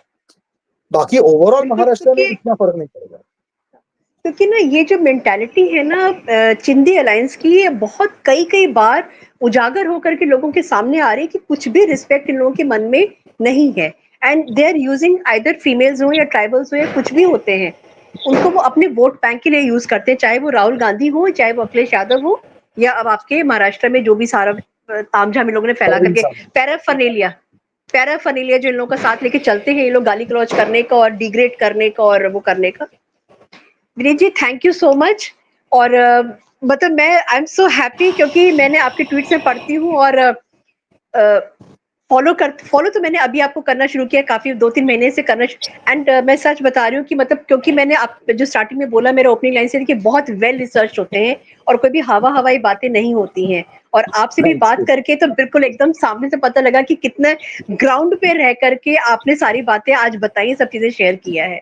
बाकी ओवरऑल महाराष्ट्र में इतना फर्क नहीं पड़ेगा। क्योंकि ना ये जो मेंटालिटी है ना चिंदी अलायंस की, ये बहुत कई बार उजागर होकर के लोगों के सामने आ रही है कि कुछ भी रिस्पेक्ट इन लोगों के मन में नहीं है, and they are using either females हो या ट्राइबल्स हो या कुछ भी होते हैं, उनको वो अपने वोट बैंक के लिए यूज करते हैं, चाहे वो राहुल गांधी हो, चाहे वो अखिलेश यादव हो, या अब आपके महाराष्ट्र में जो भी सारा तामझाम इन लोगों ने फैला करके पैराफर्नेलिया जो इन लोगों का साथ लेके चलते हैं, ये लोग गाली गलौज करने का और डिग्रेड करने का और वो करने का। विनीत जी, थैंक यू सो मच। और मतलब मैं आई एम सो हैप्पी, क्योंकि मैंने आपके ट्वीट्स में पढ़ती हूँ और फॉलो तो मैंने अभी आपको करना शुरू किया, काफी 2-3 महीने से करना, एंड मैं सच बता रही हूँ कि मतलब क्योंकि मैंने आप जो स्टार्टिंग में बोला, मेरा ओपनिंग लाइन से कि बहुत वेल रिसर्च होते हैं और कोई भी हवाई बातें नहीं होती हैं, और आपसे भी बात करके तो बिल्कुल एकदम सामने से पता लगा कि कितना ग्राउंड पे रह करके आपने सारी बातें आज बताई, सब चीजें शेयर किया है।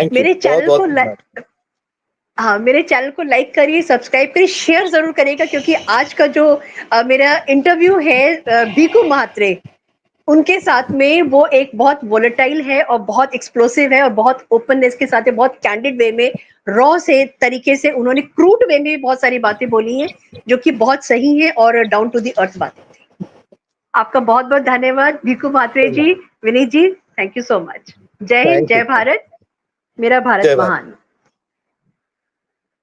मेरे चैनल को मेरे चैनल को लाइक करिए, सब्सक्राइब करिए, शेयर जरूर करिएगा, क्योंकि आज का जो मेरा इंटरव्यू है भीखू महात्रे, उनके साथ में, वो एक बहुत वोलेटाइल है और बहुत एक्सप्लोसिव है और बहुत ओपननेस के साथ है, बहुत कैंडिड वे में, रॉ से तरीके से उन्होंने क्रूड वे में बहुत सारी बातें बोली हैं जो कि बहुत सही है और डाउन टू द अर्थ बातें थी। आपका बहुत बहुत धन्यवाद भीखू महात्रे जी। विनीत जी, थैंक यू सो मच। जय हिंद, जय भारत, मेरा भारत महान।